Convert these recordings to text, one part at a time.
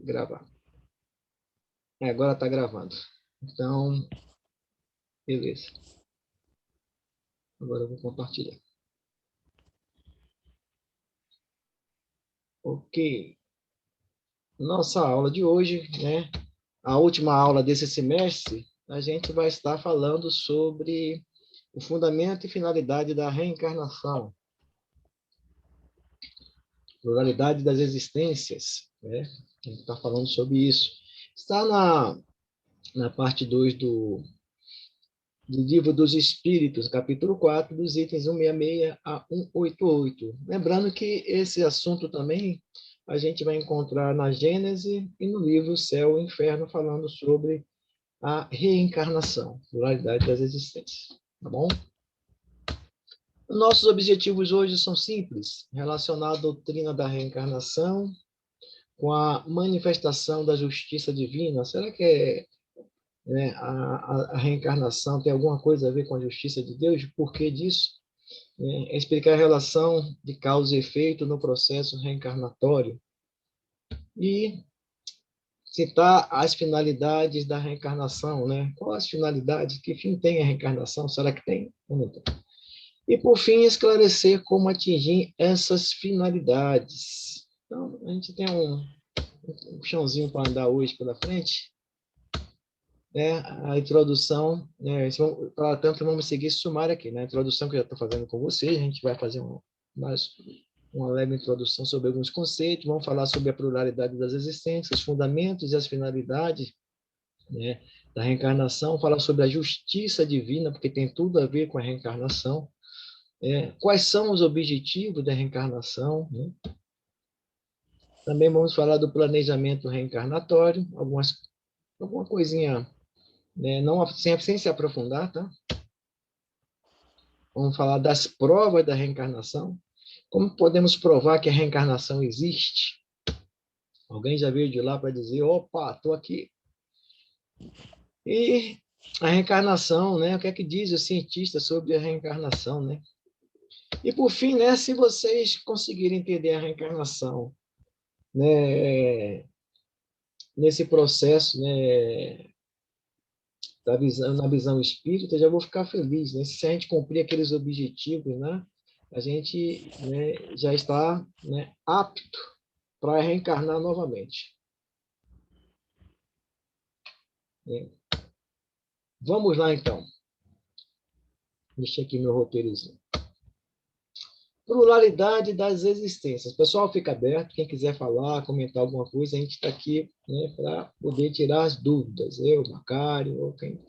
gravar. Agora está gravando. Então, beleza. Agora eu vou compartilhar. Ok. Nossa aula de hoje, né? A última aula desse semestre, a gente vai estar falando sobre o fundamento e finalidade da reencarnação, pluralidade das existências, né? A gente está falando sobre isso. Está na parte 2 do Livro dos Espíritos, capítulo 4, dos itens 166 a 188. Lembrando que esse assunto também a gente vai encontrar na Gênese e no livro Céu e Inferno, falando sobre a reencarnação, pluralidade das existências. Tá bom? Nossos objetivos hoje são simples, relacionar a doutrina da reencarnação com a manifestação da justiça divina. Será que né, a reencarnação tem alguma coisa a ver com a justiça de Deus? Por que disso? É explicar a relação de causa e efeito no processo reencarnatório e citar as finalidades da reencarnação, né? Quais as finalidades? Que fim tem a reencarnação? Será que tem? Ou não tem? E, por fim, esclarecer como atingir essas finalidades. Então, a gente tem um chãozinho para andar hoje pela frente, né? A introdução, né? Tanto vamos seguir esse sumário aqui, né? A introdução que eu já estou fazendo com vocês, a gente vai fazer uma leve introdução sobre alguns conceitos, vamos falar sobre a pluralidade das existências, os fundamentos e as finalidades, né, da reencarnação, falar sobre a justiça divina, porque tem tudo a ver com a reencarnação, quais são os objetivos da reencarnação, né? Também vamos falar do planejamento reencarnatório, alguma coisinha, né, não sem se aprofundar, tá? Vamos falar das provas da reencarnação. Como podemos provar que a reencarnação existe? Alguém já veio de lá para dizer, opa, estou aqui. E a reencarnação, né? O que é que diz o cientista sobre a reencarnação, né? E, por fim, né, se vocês conseguirem entender a reencarnação, né, nesse processo, né, na visão espírita, já vou ficar feliz, né? Se a gente cumprir aqueles objetivos, né, a gente, né, já está, né, apto para reencarnar novamente. Vamos lá, então. Deixa aqui meu roteirozinho. Pluralidade das existências. Pessoal, fica aberto. Quem quiser falar, comentar alguma coisa, a gente está aqui, né, para poder tirar as dúvidas. Eu, Macário, ou quem.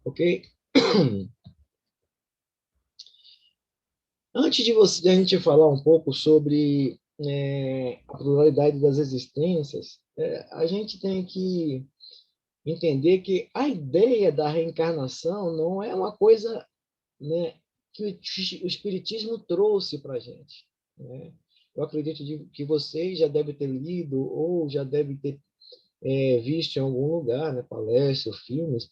Ok? Antes de a gente falar um pouco sobre a pluralidade das existências, a gente tem que entender que a ideia da reencarnação não é uma coisa, né, que o Espiritismo trouxe para a gente, né? Eu acredito que vocês já devem ter lido ou já devem ter visto em algum lugar, né, palestras, filmes,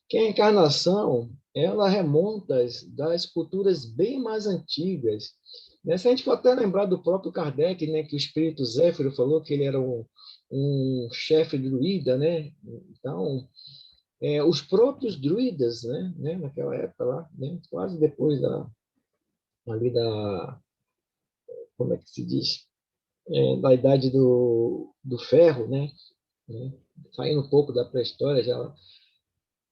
que a encarnação ela remonta das culturas bem mais antigas. Né? Se a gente for até lembrar do próprio Kardec, né, que o espírito Zéfiro falou que ele era um chefe druida, né? Então, os próprios druidas, né, naquela época lá, né, quase depois ali como é que se diz? Da idade do ferro, né? Saindo um pouco da pré-história,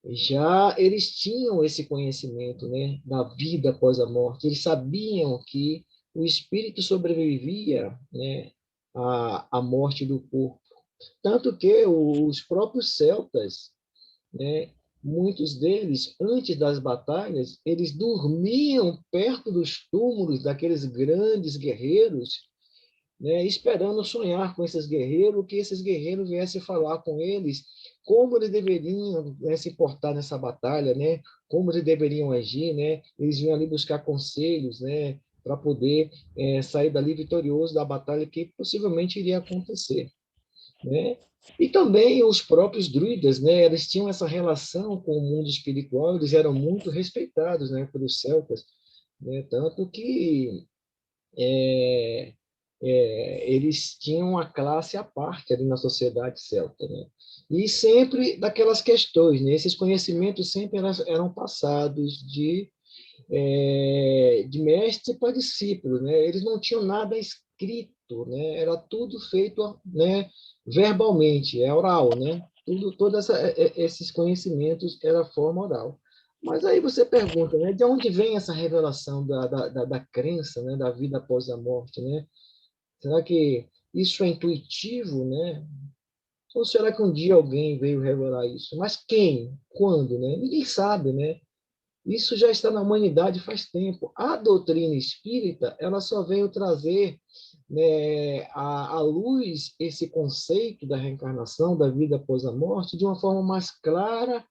já eles tinham esse conhecimento, né, da vida após a morte. Eles sabiam que o espírito sobrevivia, né, à morte do corpo. Tanto que os próprios celtas, né, muitos deles, antes das batalhas, eles dormiam perto dos túmulos daqueles grandes guerreiros, né, esperando sonhar com esses guerreiros, que esses guerreiros viessem falar com eles como eles deveriam, né, se portar nessa batalha, né, como eles deveriam agir, né, eles vinham ali buscar conselhos, né, para poder sair dali vitorioso da batalha que possivelmente iria acontecer, né? E também os próprios druidas, né, eles tinham essa relação com o mundo espiritual, eles eram muito respeitados, né, pelos celtas, né, tanto que eles tinham uma classe à parte ali na sociedade celta, né? E sempre daquelas questões, né? Esses conhecimentos sempre eram passados de mestre para discípulo, né? Eles não tinham nada escrito, né? Era tudo feito, né, verbalmente, é oral, né? Todos esses conhecimentos era forma oral. Mas aí você pergunta, né? De onde vem essa revelação da crença, né? Da vida após a morte, né? Será que isso é intuitivo, né? Ou será que um dia alguém veio revelar isso? Mas quem? Quando, né? Ninguém sabe, né? Isso já está na humanidade faz tempo. A doutrina espírita, ela só veio trazer, né, à luz esse conceito da reencarnação, da vida após a morte, de uma forma mais clara,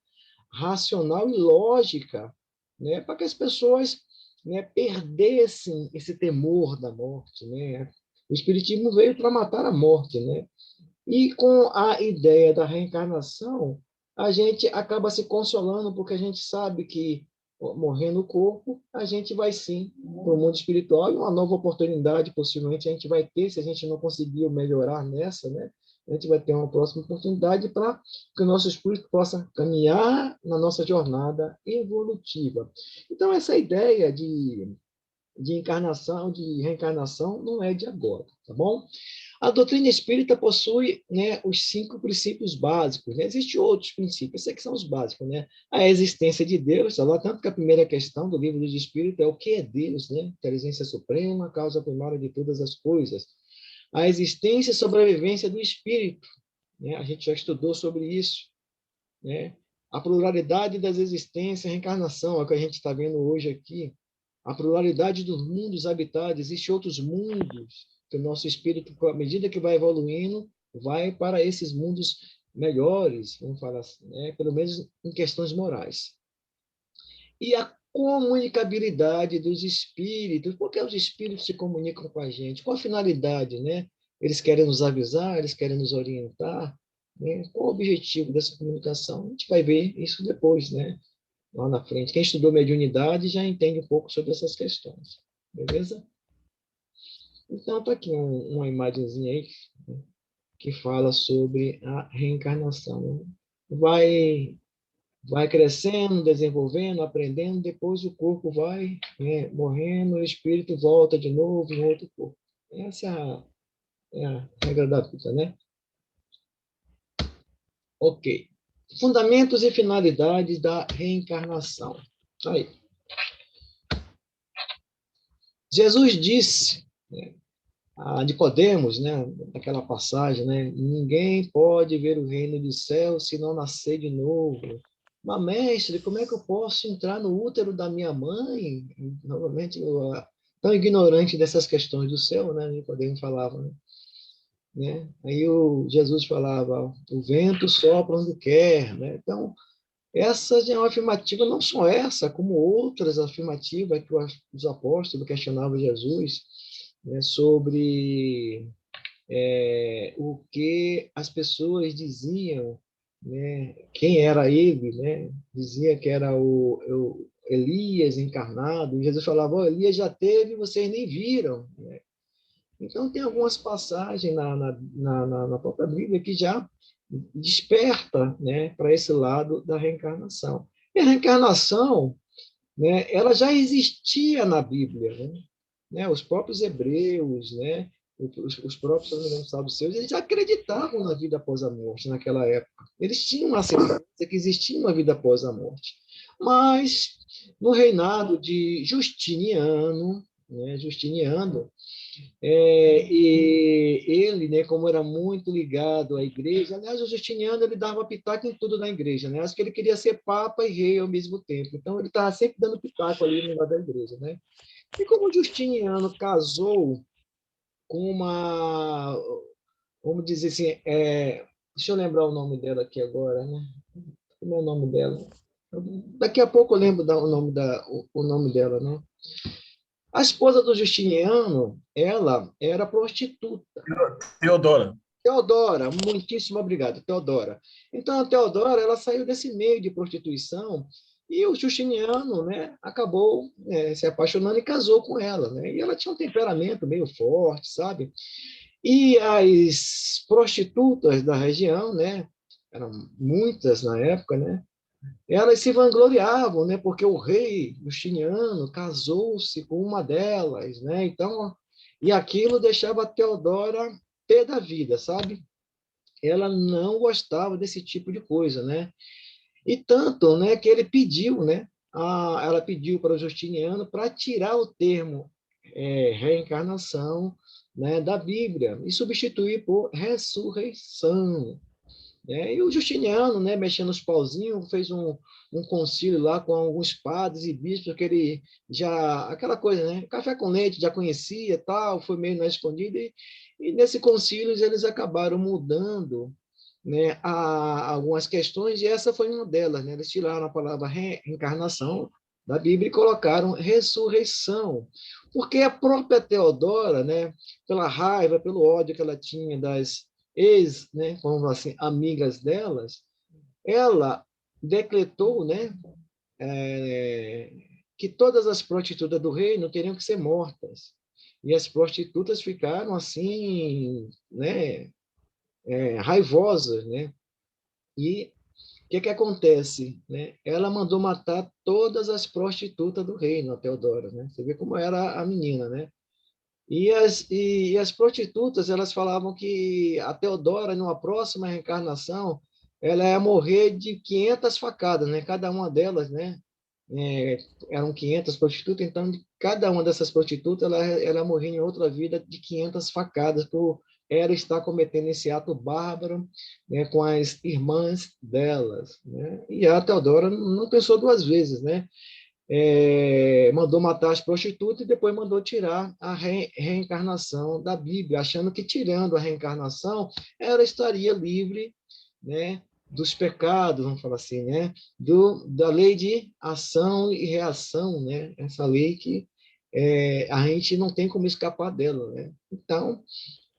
racional e lógica, né, para que as pessoas, né, perdessem esse temor da morte, né? O espiritismo veio para matar a morte, né? E com a ideia da reencarnação, a gente acaba se consolando, porque a gente sabe que, morrendo o corpo, a gente vai sim para o mundo espiritual e uma nova oportunidade, possivelmente, a gente vai ter, se a gente não conseguiu melhorar nessa, né? A gente vai ter uma próxima oportunidade para que o nosso espírito possa caminhar na nossa jornada evolutiva. Então, essa ideia de encarnação, de reencarnação, não é de agora, tá bom? A doutrina espírita possui, né, os 5 princípios básicos. Né? Existem outros princípios, esses aqui são os básicos. Né? A existência de Deus, tá lá, tanto que a primeira questão do livro dos Espíritos é o que é Deus, né? Inteligência suprema, causa primária de todas as coisas. A existência e sobrevivência do Espírito. Né? A gente já estudou sobre isso. Né? A pluralidade das existências, a reencarnação, é o que a gente está vendo hoje aqui. A pluralidade dos mundos habitados, existem outros mundos que o nosso espírito, à medida que vai evoluindo, vai para esses mundos melhores, vamos falar assim, né? Pelo menos em questões morais. E a comunicabilidade dos espíritos, por que os espíritos se comunicam com a gente? Qual a finalidade, né? Eles querem nos avisar, eles querem nos orientar, né? Qual o objetivo dessa comunicação? A gente vai ver isso depois, né? Lá na frente. Quem estudou mediunidade já entende um pouco sobre essas questões. Beleza? Então, está aqui uma imagenzinha aí, né, que fala sobre a reencarnação. Vai crescendo, desenvolvendo, aprendendo, depois o corpo vai, né, morrendo, o espírito volta de novo em outro corpo. Essa é a regra da vida, né? Ok. Fundamentos e finalidades da reencarnação. Aí. Jesus disse, né, a Nicodemos, né, naquela passagem, né, ninguém pode ver o reino dos céus se não nascer de novo. Mas, mestre, como é que eu posso entrar no útero da minha mãe? Novamente, tão ignorante dessas questões do céu, né, Nicodemos falava, né? Aí Jesus falava, o vento sopra onde quer, né? Então, essa é uma afirmativa, não só essa, como outras afirmativas que os apóstolos questionavam Jesus, né, sobre o que as pessoas diziam, né, quem era ele, né, dizia que era o Elias encarnado, e Jesus falava, oh, Elias já teve, vocês nem viram. Né? Então, tem algumas passagens na própria Bíblia que já desperta, né, para esse lado da reencarnação. E a reencarnação, né, ela já existia na Bíblia, né? Os próprios hebreus, né? Os próprios saduceus, eles já acreditavam na vida após a morte naquela época. Eles tinham a certeza que existia uma vida após a morte. Mas, no reinado de Justiniano, né, e ele, né, como era muito ligado à igreja, aliás, o Justiniano ele dava pitaco em tudo na igreja, né? Acho que ele queria ser papa e rei ao mesmo tempo. Então, ele estava sempre dando pitaco ali no lado da igreja, né? E como o Justiniano casou com uma, vamos dizer assim, deixa eu lembrar o nome dela aqui agora, né? Como é o nome dela? Daqui a pouco eu lembro o nome dela, né? A esposa do Justiniano, ela era prostituta. Teodora. Teodora, muitíssimo obrigado, Teodora. Então, a Teodora, ela saiu desse meio de prostituição E o Justiniano, né, acabou se apaixonando e casou com ela, né? E ela tinha um temperamento meio forte, sabe? E as prostitutas da região, né, eram muitas na época, né? Elas se vangloriavam, né? Porque o rei Justiniano casou-se com uma delas, né? Então, e aquilo deixava a Teodora pé da vida, sabe? Ela não gostava desse tipo de coisa, né? E tanto, né, que ele pediu, né? Ela pediu para o Justiniano para tirar o termo reencarnação, né, da Bíblia e substituir por ressurreição, né? E o Justiniano, né, mexendo os pauzinhos, fez um concílio lá com alguns padres e bispos que ele já, aquela coisa, né, café com leite, já conhecia, tal, foi meio na escondida, e nesse concílio eles acabaram mudando, né, algumas questões, e essa foi uma delas, né? Eles tiraram a palavra reencarnação da Bíblia e colocaram ressurreição, porque a própria Teodora, né, pela raiva, pelo ódio que ela tinha das ex, né, como assim, amigas delas, ela decretou, né, é, que todas as prostitutas do reino teriam que ser mortas. E as prostitutas ficaram assim, né, raivosas, né? E o que acontece, né? Ela mandou matar todas as prostitutas do reino, a Teodora, né? Você vê como era a menina, né? E as prostitutas, elas falavam que a Teodora, numa próxima reencarnação, ela ia morrer de 500 facadas, né? Cada uma delas, né? É, eram 500 prostitutas, então cada uma dessas prostitutas, ela morria em outra vida de 500 facadas por ela estar cometendo esse ato bárbaro, né, com as irmãs delas, né? E a Teodora não pensou duas vezes, né? Mandou matar as prostitutas e depois mandou tirar a reencarnação da Bíblia, achando que tirando a reencarnação ela estaria livre, né, dos pecados, vamos falar assim, né, da lei de ação e reação, né, essa lei que a gente não tem como escapar dela, né? Então,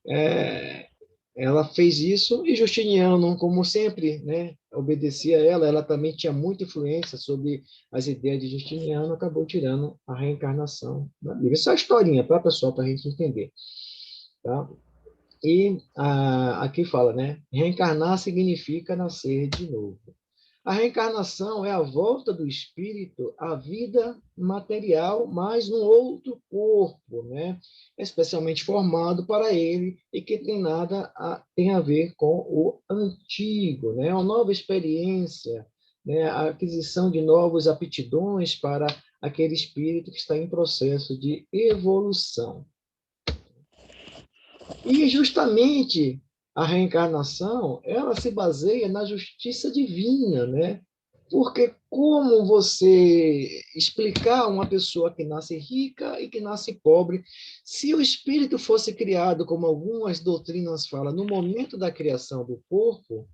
é, ela fez isso e Justiniano, como sempre, né, obedecia a ela, ela também tinha muita influência sobre as ideias de Justiniano, acabou tirando a reencarnação da Bíblia. Essa é a historinha, para pessoal, para a gente entender. Tá? E aqui fala, né? Reencarnar significa nascer de novo. A reencarnação é a volta do espírito à vida material, mas num outro corpo, né? Especialmente formado para ele e que tem a ver com o antigo, né? Uma nova experiência, né? A aquisição de novas aptidões para aquele espírito que está em processo de evolução. E justamente a reencarnação, ela se baseia na justiça divina, né? Porque como você explicar uma pessoa que nasce rica e que nasce pobre, se o espírito fosse criado, como algumas doutrinas falam, no momento da criação do corpo,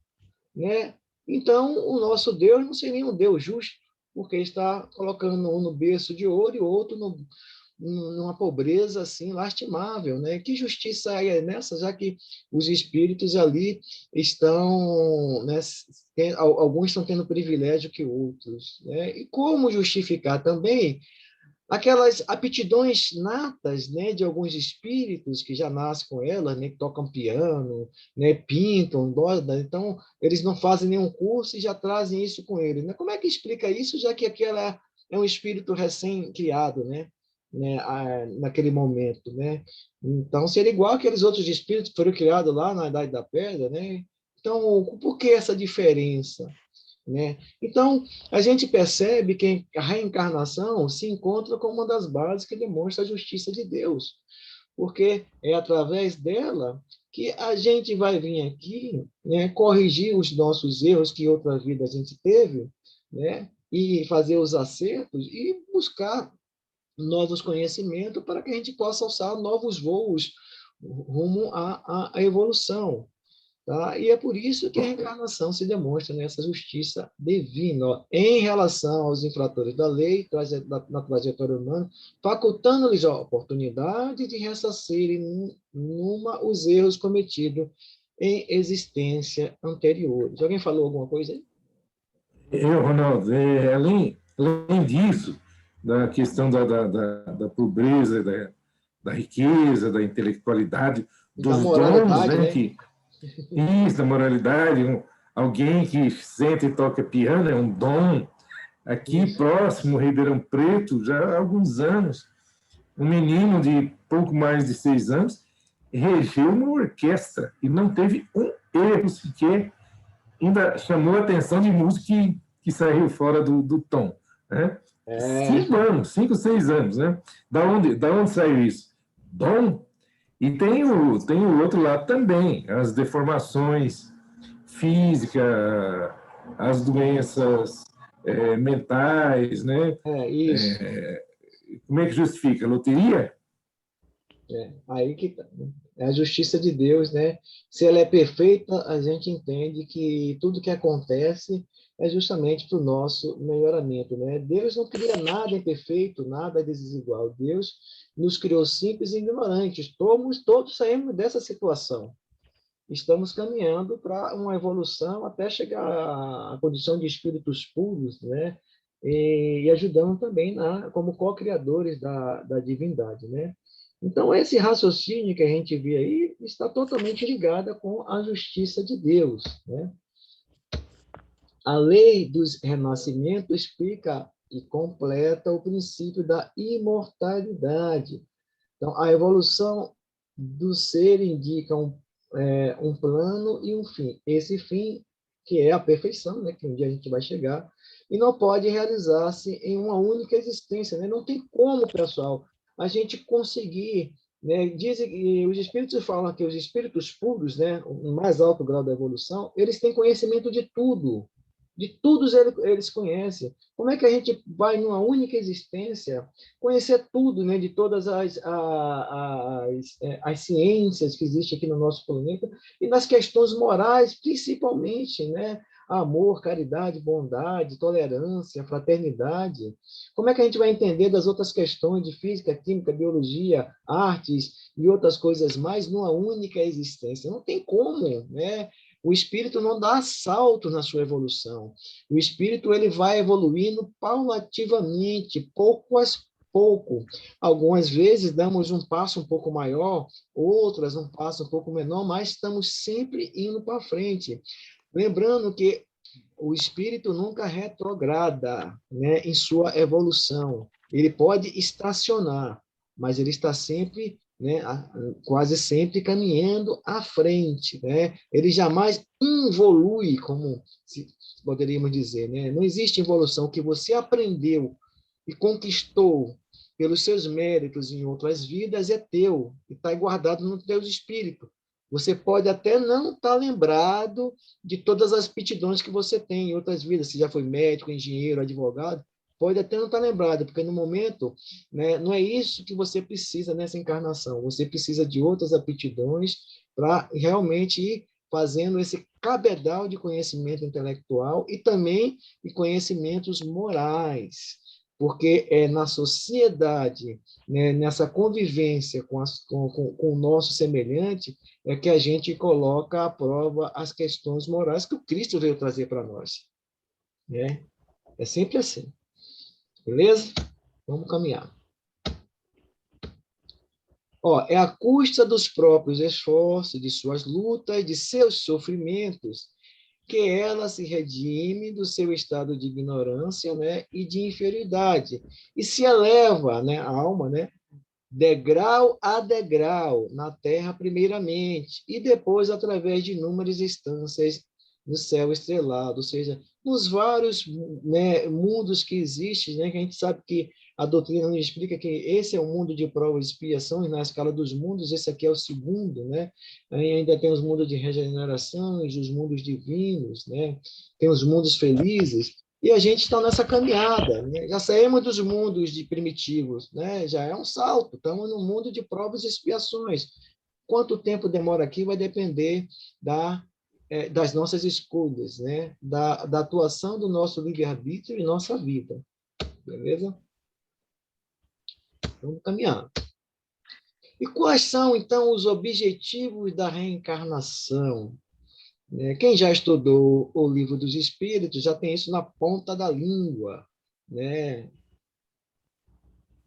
né? Então o nosso Deus não seria um Deus justo, porque está colocando um no berço de ouro e outro numa pobreza assim lastimável, né? Que justiça é nessa, já que os espíritos ali estão, né, alguns estão tendo privilégio que outros, né? E como justificar também aquelas aptidões natas, né, de alguns espíritos que já nascem com elas, né, que tocam piano, né, pintam, bordam, então eles não fazem nenhum curso e já trazem isso com eles, né? Como é que explica isso, já que aquela é um espírito recém-criado, né? Naquele momento, né? Então seria igual aqueles outros espíritos que foram criados lá na Idade da Pedra, né? Então, por que essa diferença? Né? Então, a gente percebe que a reencarnação se encontra como uma das bases que demonstra a justiça de Deus, porque é através dela que a gente vai vir aqui, né, corrigir os nossos erros que outra vida a gente teve, né, e fazer os acertos e buscar novos conhecimentos para que a gente possa alçar novos voos rumo à evolução. Tá? E é por isso que a reencarnação se demonstra nessa justiça divina, ó, em relação aos infratores da lei, na trajetória humana, facultando-lhes a oportunidade de ressarcirem os erros cometidos em existência anteriores. Alguém falou alguma coisa aí? Eu, Ronaldo, Ellen, Além disso, da questão da pobreza, da riqueza, da intelectualidade, Da dos dons, moralidade, né? né? Isso, da moralidade. Alguém que senta e toca piano é um dom. Aqui Isso. próximo, Ribeirão Preto, já há alguns anos, um menino de pouco mais de 6 anos regeu uma orquestra e não teve um erro sequer, ainda chamou a atenção de música que saiu fora do tom. Né? É, 5 anos, 5, 6 anos. Né? Da onde saiu isso? Dom. E tem o outro lado também, as deformações físicas, as doenças mentais, né? isso. Como é que justifica? Loteria? Aí que tá, né? É a justiça de Deus, né? Se ela é perfeita, a gente entende que tudo que acontece é justamente para o nosso melhoramento, né? Deus não cria nada imperfeito, nada desigual. Deus nos criou simples e ignorantes. Todos saímos dessa situação. Estamos caminhando para uma evolução até chegar à condição de espíritos puros, né? E ajudando também como co-criadores da divindade, né? Então, esse raciocínio que a gente vê aí está totalmente ligado com a justiça de Deus, né? A lei do renascimento explica e completa o princípio da imortalidade. Então, a evolução do ser indica um plano e um fim. Esse fim, que é a perfeição, né, que um dia a gente vai chegar, e não pode realizar-se em uma única existência. Né? Não tem como, pessoal, a gente conseguir. Né, dizem que os espíritos falam que os espíritos puros, né, o mais alto grau da evolução, eles têm conhecimento de tudo eles conhecem. Como é que a gente vai, numa única existência, conhecer tudo, né, de todas as ciências que existem aqui no nosso planeta, e nas questões morais, principalmente, né? Amor, caridade, bondade, tolerância, fraternidade. Como é que a gente vai entender das outras questões de física, química, biologia, artes e outras coisas mais numa única existência? Não tem como, né? O espírito não dá salto na sua evolução. O espírito ele vai evoluindo paulativamente, pouco a pouco. Algumas vezes damos um passo um pouco maior, outras um passo um pouco menor, mas estamos sempre indo para frente. Lembrando que o espírito nunca retrograda, né, em sua evolução. Ele pode estacionar, mas ele está sempre, né, quase sempre caminhando à frente, né? Ele jamais involui, como poderíamos dizer, né? Não existe evolução. O que você aprendeu e conquistou pelos seus méritos em outras vidas é teu, e está guardado no teu espírito. Você pode até não estar lembrado de todas as aptidões que você tem em outras vidas, se já foi médico, engenheiro, advogado, pode até não estar lembrado, porque no momento, né, não é isso que você precisa nessa encarnação. Você precisa de outras aptidões para realmente ir fazendo esse cabedal de conhecimento intelectual e também de conhecimentos morais, porque é na sociedade, né, nessa convivência com o nosso semelhante, é que a gente coloca à prova as questões morais que o Cristo veio trazer para nós. Né? É sempre assim. Beleza? Vamos caminhar. Ó, é à custa dos próprios esforços, de suas lutas, de seus sofrimentos, que ela se redime do seu estado de ignorância, né, e de inferioridade, e se eleva, né, a alma, né, degrau a degrau, na terra primeiramente, e depois através de inúmeras instâncias no céu estrelado, ou seja, nos vários, né, mundos que existem, né, que a gente sabe que a doutrina nos explica que esse é o mundo de provas e expiações, na escala dos mundos, esse aqui é o segundo, né? Aí ainda tem os mundos de regeneração, os mundos divinos, né? Tem os mundos felizes, e a gente está nessa caminhada, né? Já saímos dos mundos de primitivos, né? Já é um salto, estamos no mundo de provas e expiações. Quanto tempo demora aqui vai depender das nossas escolhas, né? Da atuação do nosso livre-arbítrio em nossa vida, beleza? Vamos caminhar. E quais são, então, os objetivos da reencarnação? Quem já estudou o Livro dos Espíritos já tem isso na ponta da língua. né?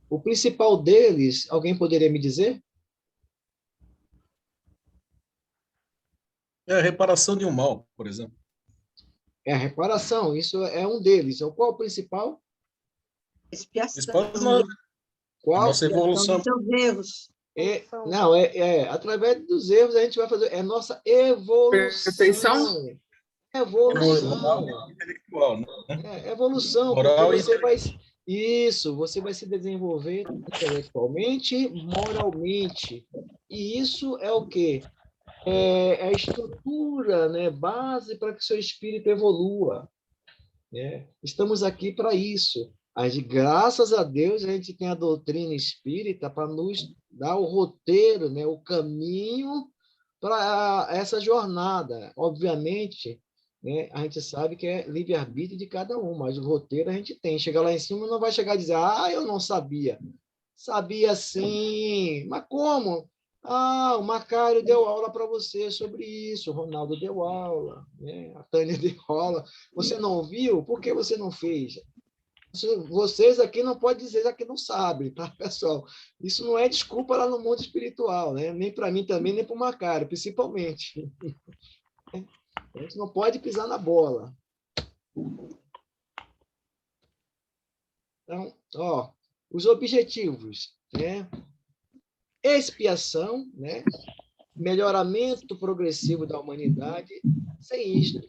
O principal deles, alguém poderia me dizer? É a reparação de um mal, por exemplo. É a reparação, isso é um deles. Qual o principal? Expiação. A Qual? nossa evolução. Dos seus erros. Não, através dos erros a gente vai fazer, é nossa evolução. Evolução. Moral e intelectual, né? Evolução, Moral porque e você vai se desenvolver intelectualmente, moralmente. E isso é o quê? É a estrutura, né, base para que seu espírito evolua. Né? Estamos aqui para isso. Graças a Deus, a gente tem a doutrina espírita para nos dar o roteiro, né, o caminho para essa jornada. Obviamente, né, a gente sabe que é livre-arbítrio de cada um, mas o roteiro a gente tem. Chegar lá em cima não vai chegar a dizer, eu não sabia. Sabia sim. Mas como? O Macário deu aula para você sobre isso, o Ronaldo deu aula, né? A Tânia deu aula. Você não ouviu? Por que você não fez? Vocês aqui não podem dizer que não sabem, tá, pessoal? Isso não é desculpa lá no mundo espiritual, né? Nem para mim também, nem para o Macário, principalmente. A gente não pode pisar na bola. Então, os objetivos, né? Expiação, né? Melhoramento progressivo da humanidade. Sem isto,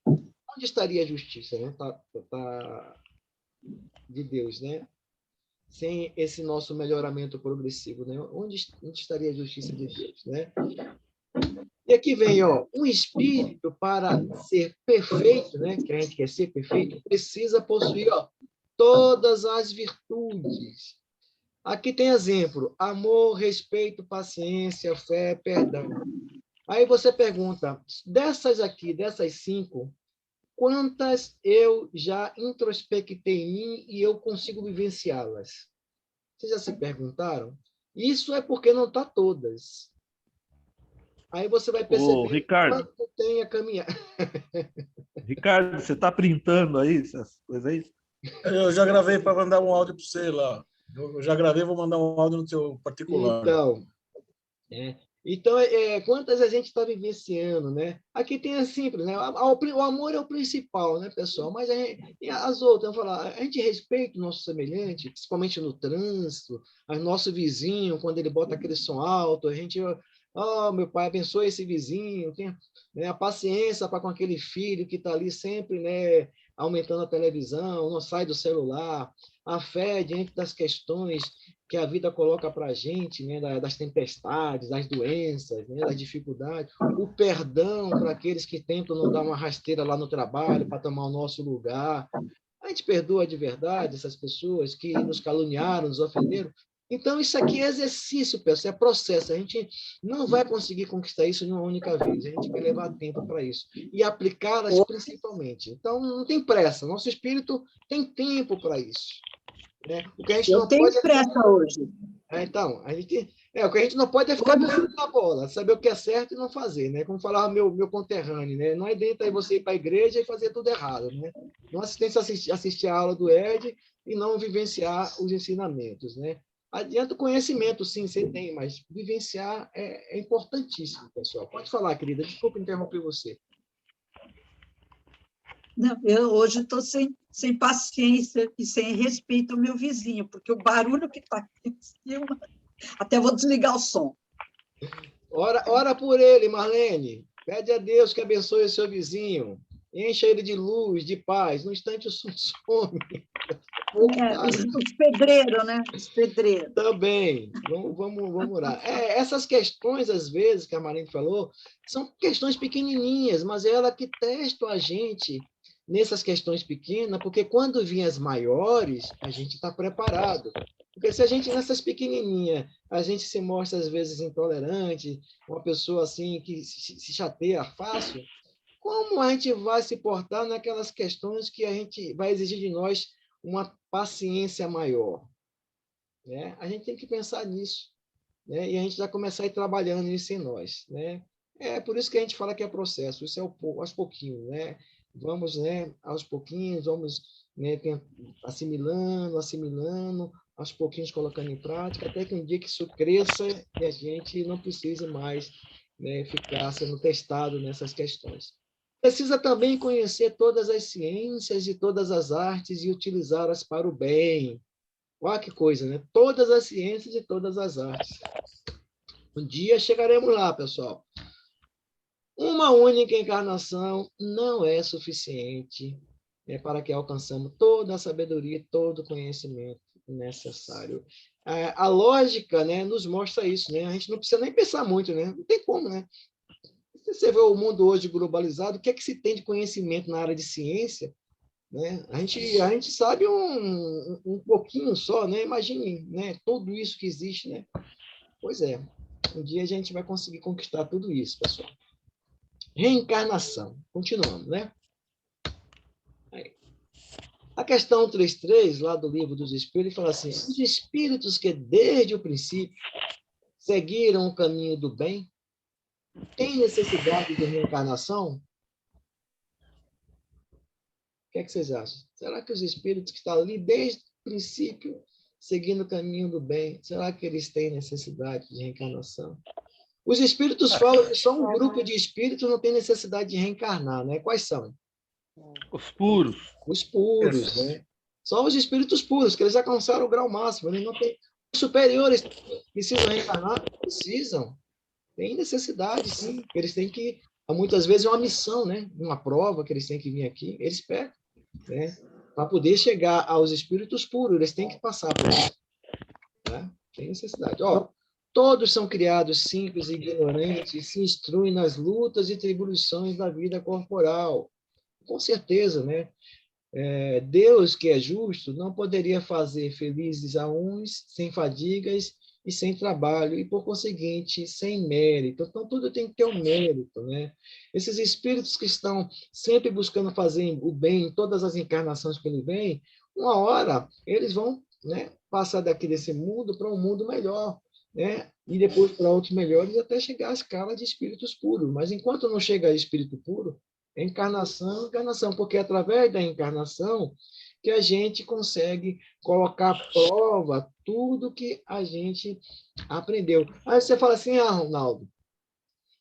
onde estaria a justiça, né? De Deus, né? Sem esse nosso melhoramento progressivo, né? Onde estaria a justiça de Deus, né? E aqui vem, um espírito para ser perfeito, né? Que a gente quer ser perfeito, precisa possuir, todas as virtudes. Aqui tem exemplo: amor, respeito, paciência, fé, perdão. Aí você pergunta, dessas 5, quantas eu já introspectei em mim e eu consigo vivenciá-las? Vocês já se perguntaram? Isso é porque não está todas. Aí você vai perceber Ricardo, quanto tem a caminhar. Ricardo, você está printando aí essas coisas aí? Eu já gravei para mandar um áudio para você lá. Eu já gravei, vou mandar um áudio no seu particular. Então, quantas a gente está vivenciando, né? Aqui tem a simples, né? O amor é o principal, né, pessoal? Mas as outras, vou falar, a gente respeita o nosso semelhante, principalmente no trânsito, o nosso vizinho, quando ele bota aquele som alto, a gente, meu pai, abençoe esse vizinho, tem, né, a paciência para com aquele filho que está ali sempre, né, aumentando a televisão, não sai do celular, a fé diante das questões que a vida coloca para a gente, né, das tempestades, das doenças, né, das dificuldades, o perdão para aqueles que tentam não dar uma rasteira lá no trabalho para tomar o nosso lugar. A gente perdoa de verdade essas pessoas que nos caluniaram, nos ofenderam. Então, isso aqui é exercício, pessoal, é processo. A gente não vai conseguir conquistar isso em uma única vez. A gente vai levar tempo para isso. E aplicá-las principalmente. Então, não tem pressa. Nosso espírito tem tempo para isso. Né? O que a gente Eu tenho pressa hoje. Então, o que a gente não pode é ficar pisando na bola, saber o que é certo e não fazer, né? Como falava meu conterrâneo, né? Não adianta você ir para a igreja e fazer tudo errado, né? Não assistir a aula do Ed e não vivenciar os ensinamentos, né? Adianta o conhecimento, sim, você tem, mas vivenciar é importantíssimo, pessoal. Pode falar, querida, desculpa interromper você. Não, eu hoje estou sem paciência e sem respeito ao meu vizinho, porque o barulho que está aqui em cima, até vou desligar o som. Ora por ele, Marlene. Pede a Deus que abençoe o seu vizinho. Encha ele de luz, de paz. No instante o som some. Os pedreiros, né? Os pedreiros. Também. Vamos orar. Essas questões, às vezes, que a Marlene falou, são questões pequenininhas, mas é ela que testa a gente nessas questões pequenas, porque quando vêm as maiores, a gente está preparado. Porque se a gente, nessas pequenininhas, a gente se mostra, às vezes, intolerante, uma pessoa assim que se chateia fácil, como a gente vai se portar naquelas questões que a gente vai exigir de nós uma paciência maior? Né? A gente tem que pensar nisso. Né? E a gente vai começar a ir trabalhando isso em nós. Né? É por isso que a gente fala que é processo, isso é aos pouquinhos, né? Vamos, né, aos pouquinhos, vamos, né, assimilando, assimilando, aos pouquinhos colocando em prática, até que um dia que isso cresça e a gente não precise mais, né, ficar sendo testado nessas questões. Precisa também conhecer todas as ciências e todas as artes e utilizá-las para o bem. Olha que coisa, né? Todas as ciências e todas as artes. Um dia chegaremos lá, pessoal. Uma única encarnação não é suficiente, né, para que alcançamos toda a sabedoria, todo o conhecimento necessário. A lógica, né, nos mostra isso, né? A gente não precisa nem pensar muito, né? Não tem como, né? Se você vê o mundo hoje globalizado, o que é que se tem de conhecimento na área de ciência, né? A gente sabe um pouquinho só, né? Imagine, né, tudo isso que existe, né? Pois é, um dia a gente vai conseguir conquistar tudo isso, pessoal. Reencarnação. Continuando, né? Aí. A questão 33, lá do Livro dos Espíritos, fala assim: os espíritos que desde o princípio seguiram o caminho do bem têm necessidade de reencarnação? O que é que vocês acham? Será que os espíritos que estão ali desde o princípio seguindo o caminho do bem, será que eles têm necessidade de reencarnação? Os espíritos falam que só um grupo de espíritos não tem necessidade de reencarnar, né? Quais são? Os puros. Os puros, né? Só os espíritos puros, que eles alcançaram o grau máximo. Eles não têm... Os superiores precisam reencarnar? Precisam. Tem necessidade, sim. Eles têm que... Muitas vezes é uma missão, né? Uma prova que eles têm que vir aqui. Eles pegam, né? Para poder chegar aos espíritos puros, eles têm que passar por isso. Né? Tem necessidade. Ó, todos são criados simples e ignorantes e se instruem nas lutas e tribulações da vida corporal. Com certeza, né? Deus, que é justo, não poderia fazer felizes a uns sem fadigas e sem trabalho, e, por conseguinte, sem mérito. Então, tudo tem que ter um mérito, né? Esses espíritos que estão sempre buscando fazer o bem em todas as encarnações que ele vem, uma hora eles vão, né, passar daqui desse mundo para um mundo melhor, né? E depois para outros melhores, até chegar à escala de espíritos puros. Mas enquanto não chega a espírito puro, encarnação, encarnação, porque é através da encarnação que a gente consegue colocar à prova tudo que a gente aprendeu. Aí você fala assim, Ronaldo,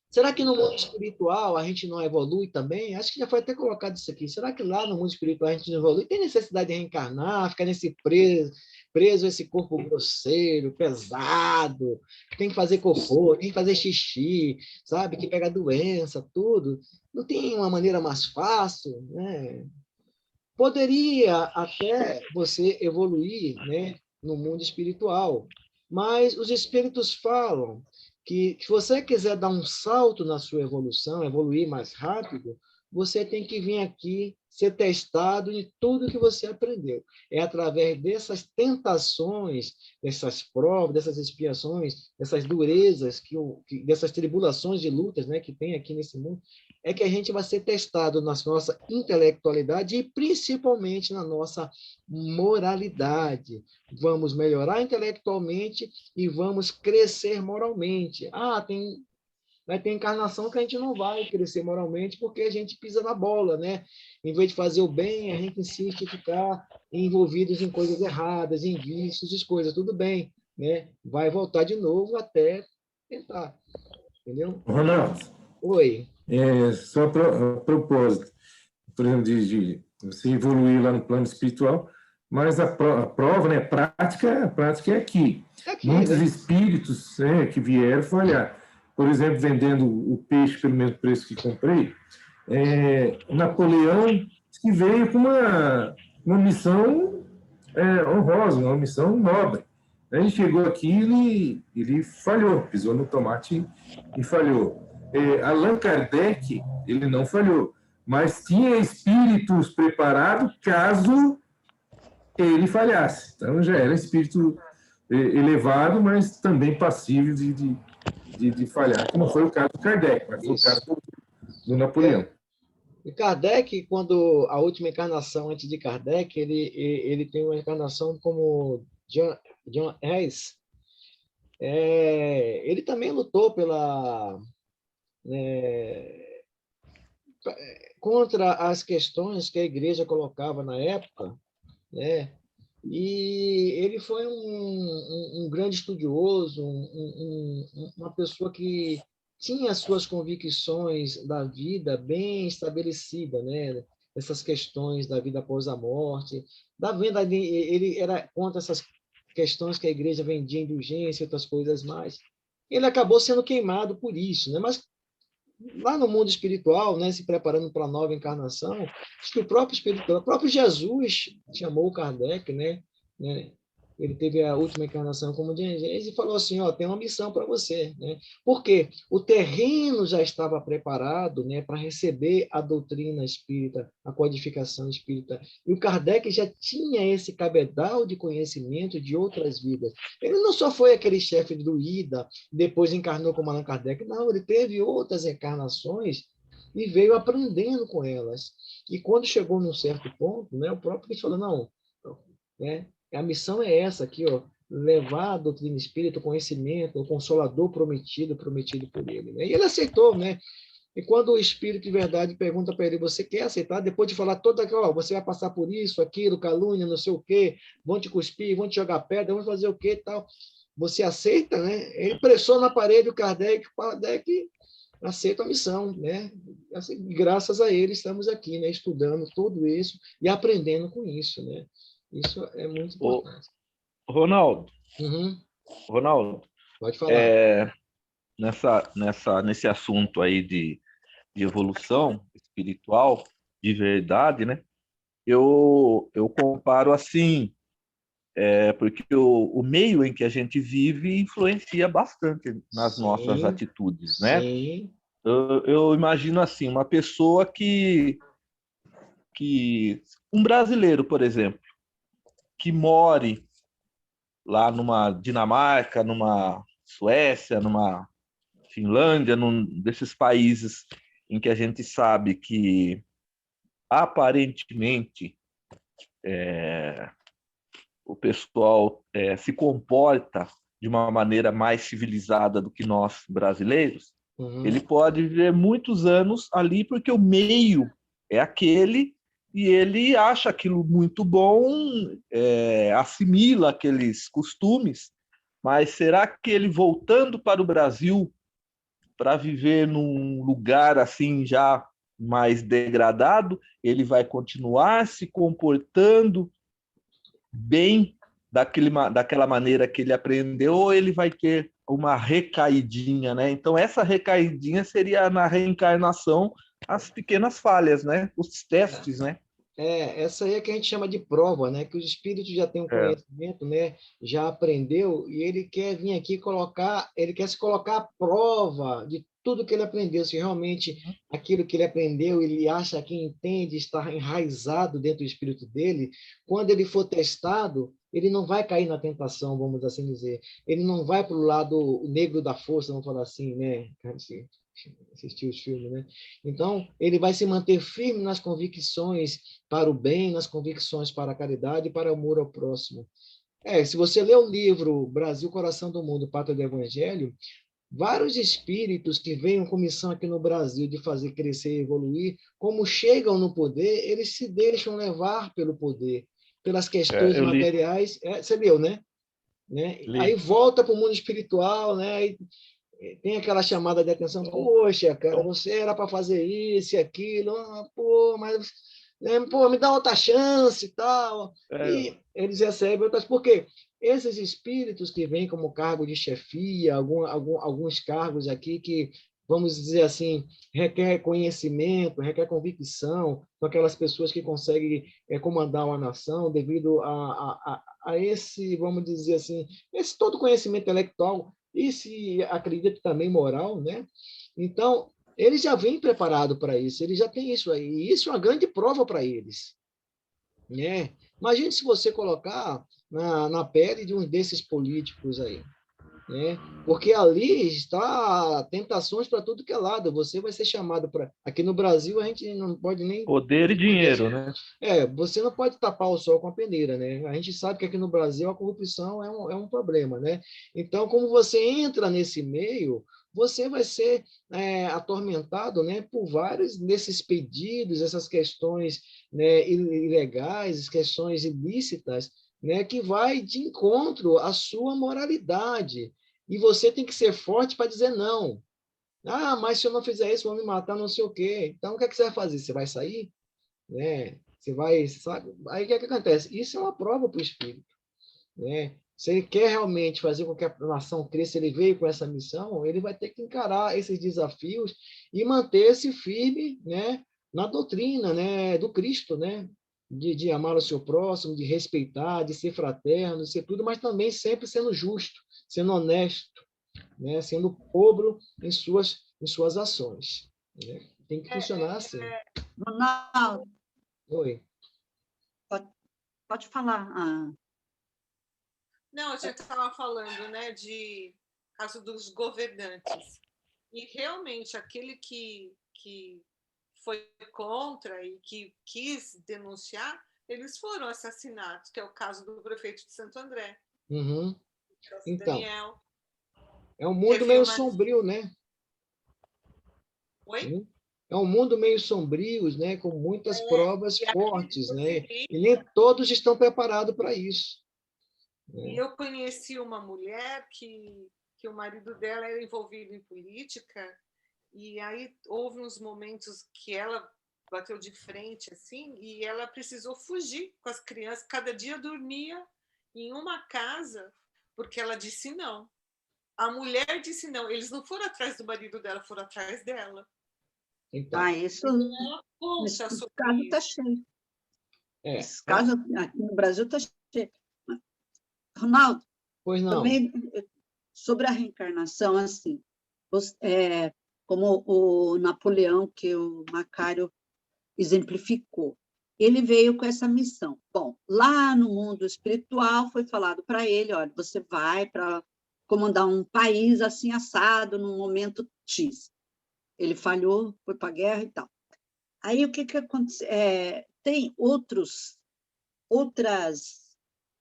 será que no mundo espiritual a gente não evolui também? Acho que já foi até colocado isso aqui. Será que lá no mundo espiritual a gente não evolui? Tem necessidade de reencarnar, ficar nesse preso a esse corpo grosseiro, pesado, tem que fazer cocô, tem que fazer xixi, sabe? Que pega doença, tudo. Não tem uma maneira mais fácil, né? Poderia até você evoluir, né, no mundo espiritual, mas os espíritos falam que se você quiser dar um salto na sua evolução, evoluir mais rápido, você tem que vir aqui ser testado em tudo que você aprendeu. É através dessas tentações, dessas provas, dessas expiações, dessas durezas, dessas tribulações de lutas, né, que tem aqui nesse mundo, é que a gente vai ser testado na nossa intelectualidade e principalmente na nossa moralidade. Vamos melhorar intelectualmente e vamos crescer moralmente. Vai ter encarnação que a gente não vai crescer moralmente porque a gente pisa na bola, né? Em vez de fazer o bem, a gente insiste em ficar envolvidos em coisas erradas, em vícios, e coisas. Tudo bem, né? Vai voltar de novo até tentar, entendeu? Ronaldo, Oi. só a propósito, por exemplo, de você evoluir lá no plano espiritual, mas a prova, né, a prática é aqui. Aqui, Muitos né? espíritos, né, que vieram falhar. Por exemplo, vendendo o peixe pelo mesmo preço que comprei, Napoleão que veio com uma missão honrosa, uma missão nobre. Ele chegou aqui, ele falhou, pisou no tomate e falhou. Allan Kardec, ele não falhou, mas tinha espíritos preparados caso ele falhasse. Então já era espírito elevado, mas também passível de falhar, que não foi o caso do Kardec, mas foi o caso do Napoleão. E Kardec, quando a última encarnação antes de Kardec, ele tem uma encarnação como John Hess. Ele também lutou né, contra as questões que a igreja colocava na época, né? E ele foi um grande estudioso, uma pessoa que tinha suas convicções da vida bem estabelecida, né? Essas questões da vida após a morte, da venda, ele era contra essas questões que a igreja vendia indulgência e outras coisas mais. Ele acabou sendo queimado por isso, né? Mas lá no mundo espiritual, né, se preparando para a nova encarnação, acho que o próprio Jesus chamou Kardec, né? Ele teve a última encarnação como de Gênesis e falou assim, ó, tem uma missão para você, né? Porque o terreno já estava preparado, né, para receber a doutrina espírita, a codificação espírita. E o Kardec já tinha esse cabedal de conhecimento de outras vidas. Ele não só foi aquele chefe druida, depois encarnou como Allan Kardec, não, ele teve outras encarnações e veio aprendendo com elas. E quando chegou num certo ponto, né, o próprio Cristo falou, não, né, a missão é essa aqui, ó, levar a doutrina espírita, o conhecimento, o consolador prometido por ele. Né? E ele aceitou, né? E quando o Espírito de verdade pergunta para ele, você quer aceitar? Depois de falar toda aquela, ó, você vai passar por isso, aquilo, calúnia, não sei o quê, vão te cuspir, vão te jogar pedra, vão fazer o quê e tal. Você aceita, né? Ele pressou na parede o Kardec aceita a missão, né? Assim, graças a ele estamos aqui, né? Estudando tudo isso e aprendendo com isso, né? Isso é muito importante. Ronaldo, Uhum. Ronaldo, Pode falar. nesse assunto aí de evolução espiritual, de verdade, né? Eu comparo assim, porque o meio em que a gente vive influencia bastante nas nossas Sim, atitudes, né? sim. Eu imagino assim, uma pessoa um brasileiro, por exemplo, que more lá numa Dinamarca, numa Suécia, numa Finlândia, num desses países em que a gente sabe que aparentemente o pessoal se comporta de uma maneira mais civilizada do que nós brasileiros, ele Uhum. pode viver muitos anos ali porque o meio é aquele e ele acha aquilo muito bom, assimila aqueles costumes, mas será que ele voltando para o Brasil para viver num lugar assim já mais degradado, ele vai continuar se comportando bem daquela maneira que ele aprendeu, ou ele vai ter uma recaidinha, né? Então, essa recaidinha seria na reencarnação as pequenas falhas, né? Os testes, né? Essa aí é que a gente chama de prova, né? Que o espírito já tem um É, conhecimento, né? Já aprendeu e ele quer vir aqui colocar, ele quer se colocar à prova de tudo que ele aprendeu, se realmente aquilo que ele aprendeu, ele acha que entende, está enraizado dentro do espírito dele, quando ele for testado, ele não vai cair na tentação, vamos assim dizer. Ele não vai para o lado negro da força, vamos falar assim, né? Assistir os filmes, né? Então, ele vai se manter firme nas convicções para o bem, nas convicções para a caridade e para o amor ao próximo. Se você ler o livro Brasil, Coração do Mundo, Pátria do Evangelho, vários espíritos que venham com missão aqui no Brasil de fazer crescer e evoluir, como chegam no poder, eles se deixam levar pelo poder, pelas questões eu li, materiais. Você leu, né? Aí li. volta para o mundo espiritual, né? Aí tem aquela chamada de atenção, poxa, cara, você era para fazer isso e aquilo, pô, mas pô, me dá outra chance e tal. E eles recebem outras, porque esses espíritos que vêm como cargo de chefia, alguns cargos aqui que, vamos dizer assim, requer conhecimento, requer convicção, são aquelas pessoas que conseguem comandar uma nação devido a esse, vamos dizer assim, esse todo conhecimento intelectual e se acredita também moral, né? Então, eles já vêm preparados para isso, eles já têm isso aí, e isso é uma grande prova para eles, né? Imagine se você colocar na pele de um desses políticos aí, né? Porque ali está tentações para tudo que é lado. Você vai ser chamado para. Aqui no Brasil a gente não pode nem. Poder e dinheiro, né? Você não pode tapar o sol com a peneira, né? A gente sabe que aqui no Brasil a corrupção é um problema, né? Então, como você entra nesse meio, você vai ser atormentado, né, por vários desses pedidos, essas questões, né, ilegais, questões ilícitas, né, que vai de encontro à sua moralidade. E você tem que ser forte para dizer não. Ah, mas se eu não fizer isso, vão me matar, não sei o quê. Então, o que é que você vai fazer? Você vai sair? Né? Você vai, sabe? Aí, o que é que acontece? Isso é uma prova para o espírito. Né? Se ele quer realmente fazer com que a nação cresça, ele veio com essa missão, ele vai ter que encarar esses desafios e manter-se firme, né, na doutrina, né, do Cristo, né, de amar o seu próximo, de respeitar, de ser fraterno, de ser tudo, mas também sempre sendo justo, sendo honesto, né, sendo pobre em suas ações. Né? Tem que funcionar assim. Ronaldo, Oi. pode falar. Não, a gente estava falando, né, de caso dos governantes. E realmente aquele que foi contra e que quis denunciar, eles foram assassinados, que é o caso do prefeito de Santo André. Uhum. Então, Daniel. é um mundo meio sombrio, né? Oi? É um mundo meio sombrio, né? Com muitas provas fortes, né? Vi, E nem todos estão preparados para isso. E eu conheci uma mulher que o marido dela era envolvido em política, e aí houve uns momentos que ela bateu de frente, assim, e ela precisou fugir com as crianças. Cada dia dormia em uma casa, porque ela disse não. A mulher disse não. Eles não foram atrás do marido dela, foram atrás dela. Então, Isso, ela conta esse sobre caso está isso. cheio. É, Esse caso aqui no Brasil está cheio. Ronaldo, pois não. também sobre a reencarnação, assim, como o Napoleão, que o Macário exemplificou, ele veio com essa missão. Bom, lá no mundo espiritual foi falado para ele, olha, você vai para comandar um país assim assado num momento X. Ele falhou, foi para a guerra e tal. Aí o que acontece? Tem outras,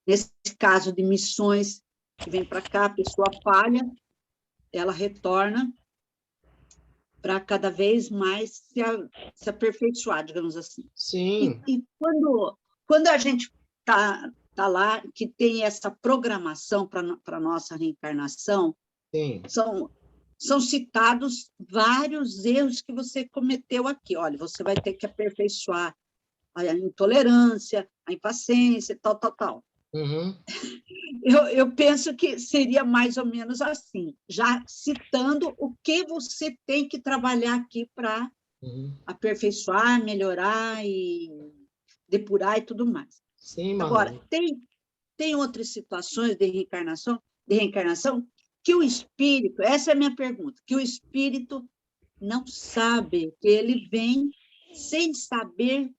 nesse caso de missões que vem para cá, a pessoa falha, ela retorna para cada vez mais se aperfeiçoar, digamos assim. Sim. E quando a gente tá lá, que tem essa programação para a nossa reencarnação, Sim. São citados vários erros que você cometeu aqui. Olha, você vai ter que aperfeiçoar a intolerância, a impaciência, tal. Uhum. Eu penso que seria mais ou menos assim, já citando o que você tem que trabalhar aqui para aperfeiçoar, melhorar e depurar e tudo mais. Sim, Manu. Agora, tem outras situações de reencarnação que o espírito, essa é a minha pergunta, que o espírito não sabe, que ele vem sem saber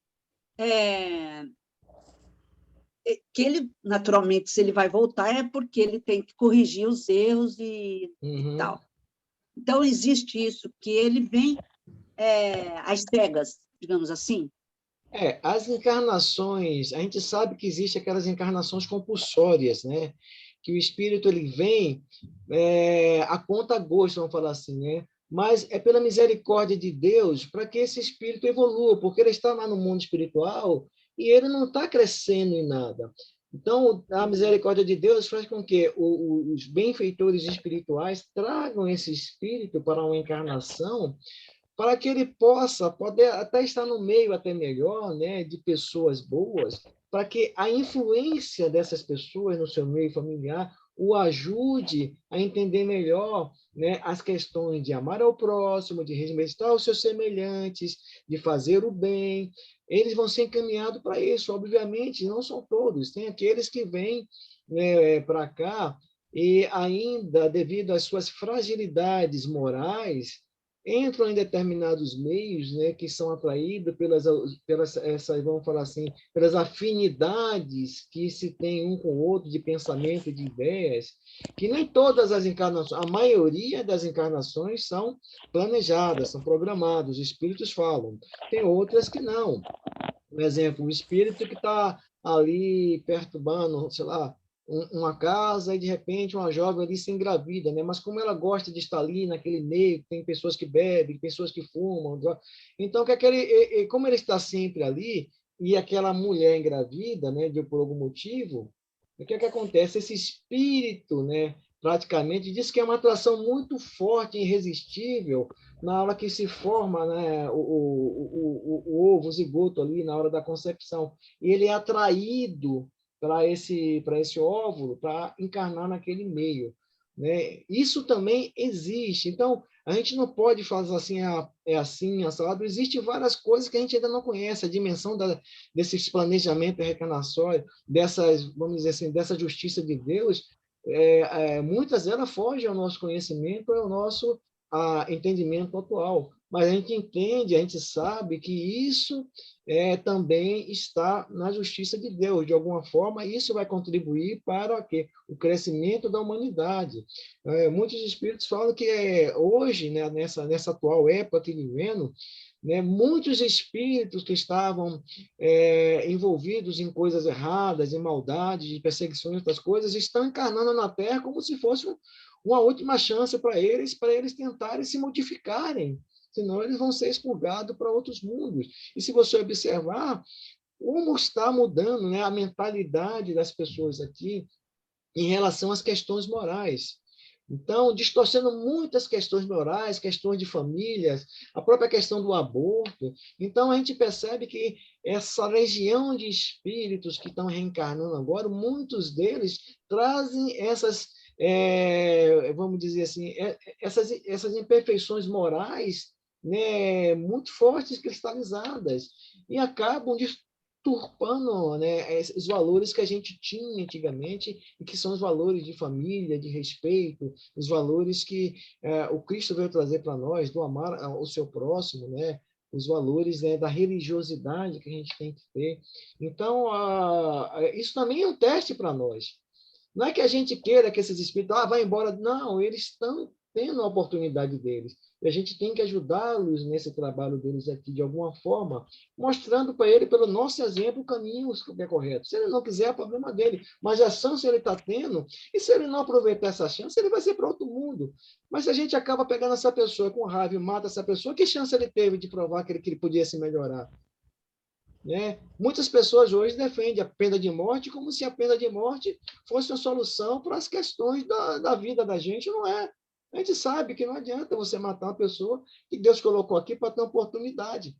que ele, naturalmente, se ele vai voltar, é porque ele tem que corrigir os erros e tal. Então, existe isso, que ele vem às cegas, digamos assim. As encarnações, a gente sabe que existem aquelas encarnações compulsórias, né? Que o espírito ele vem a conta gosto, vamos falar assim, né? Mas é pela misericórdia de Deus para que esse espírito evolua, porque ele está lá no mundo espiritual e ele não está crescendo em nada. Então, a misericórdia de Deus faz com que os benfeitores espirituais tragam esse espírito para uma encarnação, para que ele possa poder até estar no meio até melhor, né, de pessoas boas, para que a influência dessas pessoas no seu meio familiar o ajude a entender melhor, né, as questões de amar ao próximo, de respeitar os seus semelhantes, de fazer o bem. Eles vão ser encaminhados para isso, obviamente, não são todos. Tem aqueles que vêm, né, para cá e ainda, devido às suas fragilidades morais, entram em determinados meios, né, que são atraídos pelas essas, vamos falar assim, pelas afinidades que se tem um com o outro de pensamento e de ideias, que nem todas as encarnações, a maioria das encarnações são planejadas, são programadas, os espíritos falam. Tem outras que não. Por exemplo, o espírito que está ali perturbando, sei lá, uma casa e, de repente, uma jovem ali se engravida, né? Mas como ela gosta de estar ali naquele meio, tem pessoas que bebem, pessoas que fumam, então, como ele está sempre ali, e aquela mulher engravida, né, por algum motivo, o que acontece? Esse espírito, né, praticamente, diz que é uma atração muito forte e irresistível na hora que se forma, né, o ovo, o zigoto ali, na hora da concepção. E ele é atraído para esse óvulo, para encarnar naquele meio, né? Isso também existe. Então, a gente não pode fazer assim, é assim, assado. Existem várias coisas que a gente ainda não conhece, a dimensão desses planejamentos reencarnatórios, vamos dizer assim, dessa justiça de Deus, muitas delas fogem ao nosso conhecimento, ao nosso entendimento atual. Mas a gente entende, a gente sabe que isso também está na justiça de Deus. De alguma forma, isso vai contribuir para o crescimento da humanidade. Muitos espíritos falam que hoje, né, nessa atual época que vivemos, né, muitos espíritos que estavam envolvidos em coisas erradas, em maldades, de perseguições, outras coisas, estão encarnando na Terra como se fosse uma última chance para eles tentarem se modificarem, senão eles vão ser expurgados para outros mundos. E se você observar como está mudando, né, a mentalidade das pessoas aqui em relação às questões morais. Então, distorcendo muitas questões morais, questões de famílias, a própria questão do aborto. Então, a gente percebe que essa legião de espíritos que estão reencarnando agora, muitos deles trazem vamos dizer assim, essas imperfeições morais, né, muito fortes, cristalizadas, e acabam deturpando, né, os valores que a gente tinha antigamente, e que são os valores de família, de respeito, os valores que o Cristo veio trazer para nós, do amar o seu próximo, né, os valores, né, da religiosidade que a gente tem que ter. Então, isso também é um teste para nós. Não é que a gente queira que esses espíritos vá embora. Não, eles estão tendo a oportunidade deles. E a gente tem que ajudá-los nesse trabalho deles aqui, de alguma forma, mostrando para ele, pelo nosso exemplo, o caminho que é correto. Se ele não quiser, é problema dele. Mas a chance ele está tendo, e se ele não aproveitar essa chance, ele vai ser para outro mundo. Mas se a gente acaba pegando essa pessoa com raiva e mata essa pessoa, que chance ele teve de provar que ele podia se melhorar? Né? Muitas pessoas hoje defendem a pena de morte como se a pena de morte fosse a solução para as questões da vida da gente. Não é. A gente sabe que não adianta você matar uma pessoa que Deus colocou aqui para ter uma oportunidade,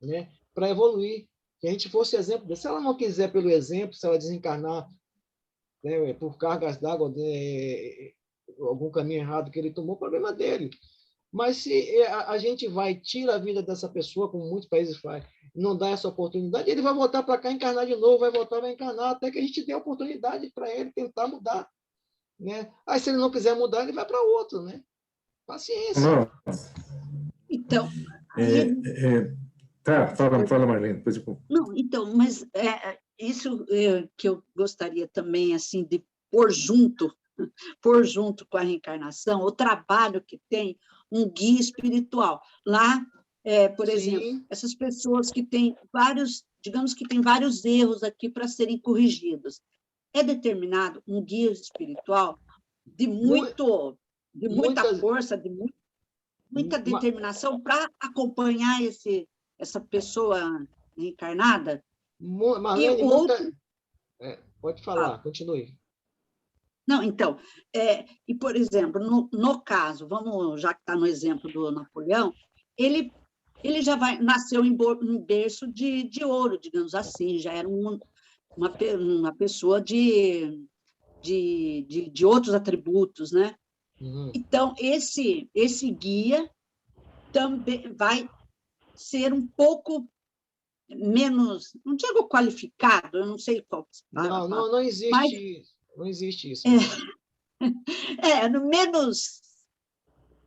né, para evoluir. Se a gente fosse exemplo, se ela não quiser pelo exemplo, se ela desencarnar, né, por cargas d'água, algum caminho errado que ele tomou, problema dele. Mas se a gente tira a vida dessa pessoa, como muitos países fazem, não dá essa oportunidade, ele vai voltar para cá, encarnar de novo, vai encarnar, até que a gente dê a oportunidade para ele tentar mudar. Né? Aí, se ele não quiser mudar, ele vai para outro. Né? Paciência. Então... Fala, Marlene. Depois eu... Não, então, mas isso que eu gostaria também assim de pôr junto com a reencarnação, o trabalho que tem um guia espiritual. Lá, por exemplo, essas pessoas que têm digamos que tem vários erros aqui para serem corrigidos. É determinado um guia espiritual de muita força, de muita determinação para acompanhar essa pessoa reencarnada. Marlene, pode falar, continue. Não, então, e por exemplo, no caso, já que está no exemplo do Napoleão, ele já nasceu em berço de ouro, digamos assim, já era uma pessoa de outros atributos, né? Uhum. Então, esse guia também vai ser um pouco menos, não digo qualificado, eu não sei qual. Não existe mas, isso. Não existe isso. Menos,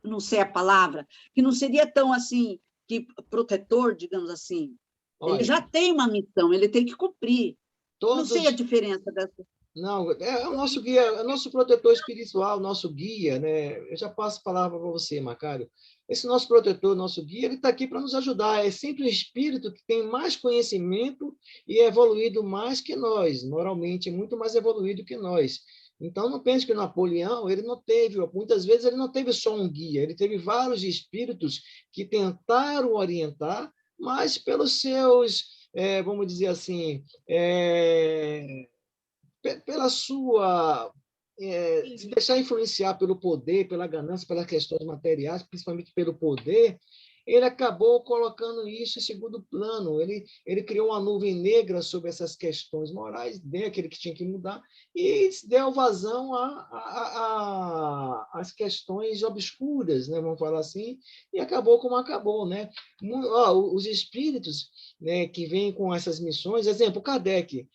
não sei a palavra, que não seria tão assim, que protetor, digamos assim. Olha, ele já tem uma missão, ele tem que cumprir. Não sei a diferença dessa. Não, é o nosso guia, é o nosso protetor espiritual, nosso guia, né? Eu já passo a palavra para você, Macário. Esse nosso protetor, nosso guia, ele está aqui para nos ajudar. É sempre o espírito que tem mais conhecimento e é evoluído mais que nós, moralmente, é muito mais evoluído que nós. Então, não pense que o Napoleão, ele não teve, muitas vezes ele não teve só um guia, ele teve vários espíritos que tentaram orientar, mas pelos seus, vamos dizer assim, pela sua se deixar influenciar pelo poder, pela ganância, pelas questões materiais, principalmente pelo poder, ele acabou colocando isso em segundo plano. Ele criou uma nuvem negra sobre essas questões morais, deu aquele que tinha que mudar, e deu vazão às questões obscuras, né, vamos falar assim, e acabou como acabou. Né? Os espíritos, né, que vêm com essas missões, exemplo, Kardec,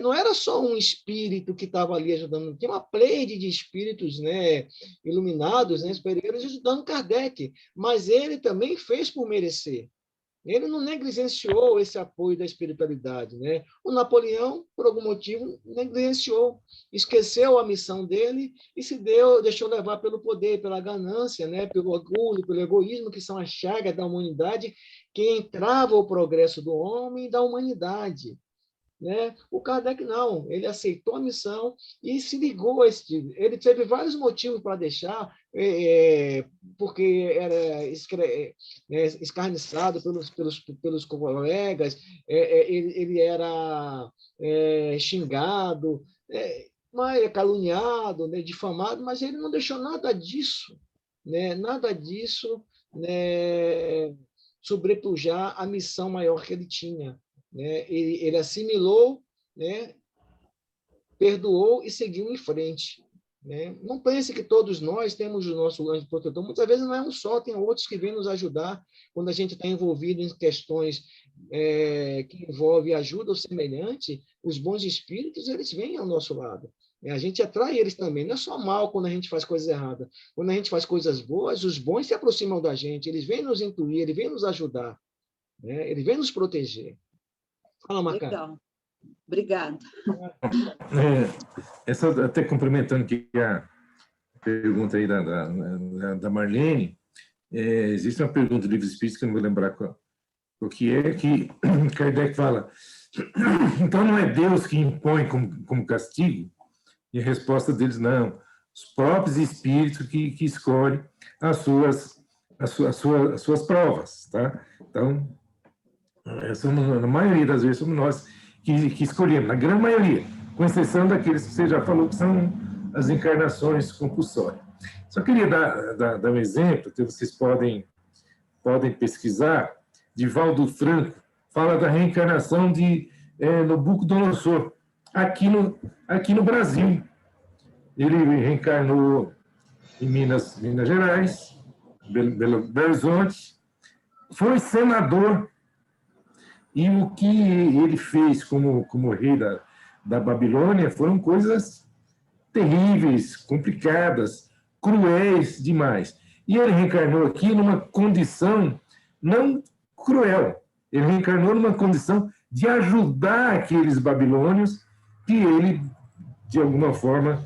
não era só um espírito que estava ali ajudando, tinha uma pleide de espíritos, né, iluminados, né, superiores, ajudando Kardec, mas ele também fez por merecer. Ele não negligenciou esse apoio da espiritualidade. Né? O Napoleão, por algum motivo, negligenciou, esqueceu a missão dele e deixou levar pelo poder, pela ganância, né? Pelo orgulho, pelo egoísmo, que são as chagas da humanidade, que entrava o progresso do homem e da humanidade. Né? O Kardec não, ele aceitou a missão e se ligou a esse. Ele teve vários motivos para deixar, porque era escarniçado pelos colegas, ele era xingado, caluniado, né, difamado, mas ele não deixou nada disso, né, sobrepujar a missão maior que ele tinha. Né? Ele assimilou, né? Perdoou e seguiu em frente. Né? Não pense que todos nós temos o nosso anjo protetor. Muitas vezes não é um só, tem outros que vêm nos ajudar quando a gente está envolvido em questões que envolvem ajuda ou semelhante. Os bons espíritos, eles vêm ao nosso lado. A gente atrai eles também. Não é só mal quando a gente faz coisas erradas. Quando a gente faz coisas boas, os bons se aproximam da gente. Eles vêm nos intuir, eles vêm nos ajudar. Né? Eles vêm nos proteger. Fala, Macário. Legal. Obrigada. Até complementando aqui a pergunta aí da Marlene, existe uma pergunta do livro espírita que eu não vou lembrar o que é, que Kardec fala, então não é Deus que impõe como castigo? E a resposta deles, não, os próprios espíritos que escolhem as suas provas. Tá? Então, na maioria das vezes somos nós que escolhemos, na grande maioria, com exceção daqueles que você já falou que são as encarnações compulsórias. Só queria dar um exemplo, que vocês podem pesquisar. Divaldo Franco fala da reencarnação de Nabucodonosor, aqui no Brasil. Ele reencarnou em Minas Gerais, Belo Horizonte, foi senador. E o que ele fez como rei da Babilônia foram coisas terríveis, complicadas, cruéis demais. E ele reencarnou aqui numa condição não cruel. Ele reencarnou numa condição de ajudar aqueles babilônios que ele, de alguma forma,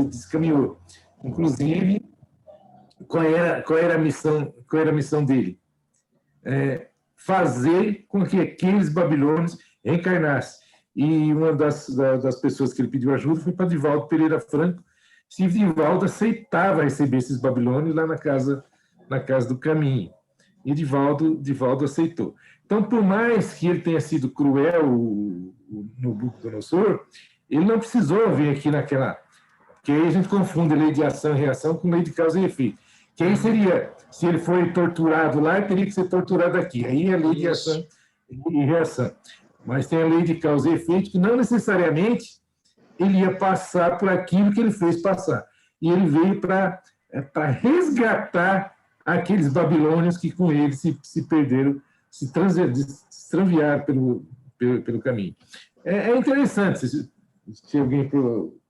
descaminhou. Inclusive, qual era a missão dele? Fazer com que aqueles babilônios reencarnassem. E uma das pessoas que ele pediu ajuda foi para Divaldo Pereira Franco, se Divaldo aceitava receber esses babilônios lá na casa do Caminho. E Divaldo aceitou. Então, por mais que ele tenha sido cruel no Nabucodonosor, ele não precisou vir aqui naquela... Porque aí a gente confunde lei de ação e reação com lei de causa e efeito. Que aí seria, se ele foi torturado lá, ele teria que ser torturado aqui. Aí é a lei de ação e reação. Mas tem a lei de causa e efeito, que não necessariamente ele ia passar por aquilo que ele fez passar. E ele veio para resgatar aqueles babilônios que com ele se perderam, se extraviaram pelo caminho. É interessante, se alguém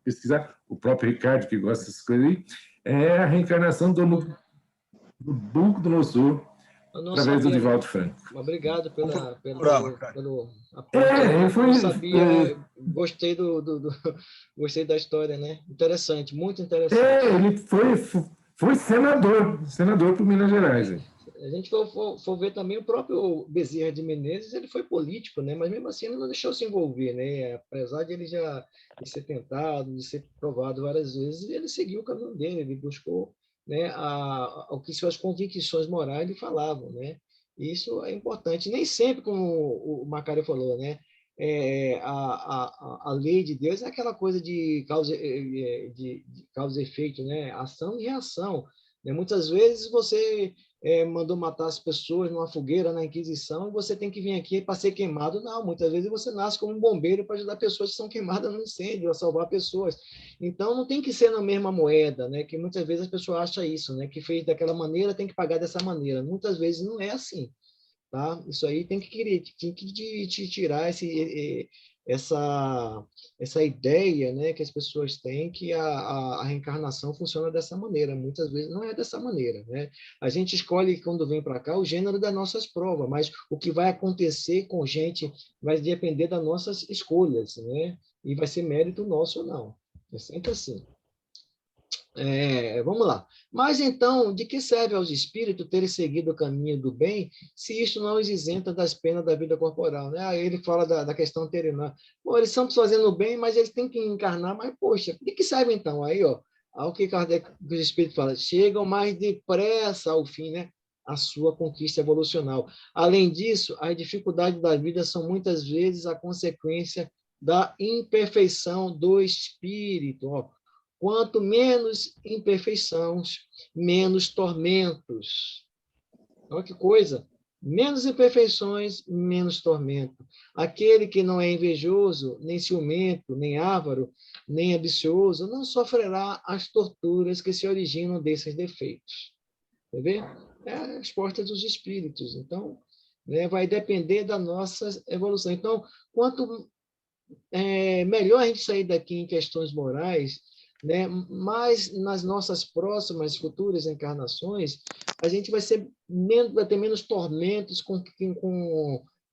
pesquisar, o próprio Ricardo, que gosta dessas coisas aí, é a reencarnação do Nabucodonosor Eu não através do sabia, Divaldo Franco. obrigado Cara. pelo É, eu foi, não sabia, gostei gostei da história, né? Interessante, muito interessante. ele foi senador por Minas Gerais. A gente for ver também o próprio Bezerra de Menezes, ele foi político, né? Mas mesmo assim ele não deixou se envolver, né? Apesar de ele já de ser tentado, de ser provado várias vezes, ele seguiu o caminho dele, ele buscou, né, o que suas convicções morais lhe falavam, né? Isso é importante. Nem sempre, como o Macário falou, né? A lei de Deus é aquela coisa de de causa e efeito, né? Ação e reação. Né? Muitas vezes você mandou matar as pessoas numa fogueira na Inquisição e você tem que vir aqui para ser queimado. Não, muitas vezes você nasce como um bombeiro para ajudar pessoas que são queimadas no incêndio, a salvar pessoas. Então, não tem que ser na mesma moeda, né? Que muitas vezes as pessoas acham isso, né? Que fez daquela maneira, tem que pagar dessa maneira. Muitas vezes não é assim. Tá? Isso aí tem que te tirar essa ideia, né, que as pessoas têm que a reencarnação funciona dessa maneira. Muitas vezes não é dessa maneira. Né? A gente escolhe, quando vem para cá, o gênero das nossas provas, mas o que vai acontecer com gente vai depender das nossas escolhas, né? E vai ser mérito nosso ou não. É sempre assim. Vamos lá. Mas então, de que serve aos espíritos terem seguido o caminho do bem, se isto não os isenta das penas da vida corporal? Né? Aí ele fala da questão anterior. Né? Pô, eles estão fazendo o bem, mas eles têm que encarnar, mas, poxa, de que serve então? Aí, ó, ao que Kardec, os espíritos falam, chegam mais depressa ao fim, né? A sua conquista evolucional. Além disso, as dificuldades da vida são muitas vezes a consequência da imperfeição do espírito. Ó. Quanto menos imperfeições, menos tormentos. Olha que coisa! Menos imperfeições, menos tormento. Aquele que não é invejoso, nem ciumento, nem avaro, nem ambicioso, não sofrerá as torturas que se originam desses defeitos. Quer ver? É a resposta dos espíritos. Então, né, vai depender da nossa evolução. Então, quanto melhor a gente sair daqui em questões morais, né? Mas nas nossas próximas futuras encarnações, a gente vai ter menos tormentos com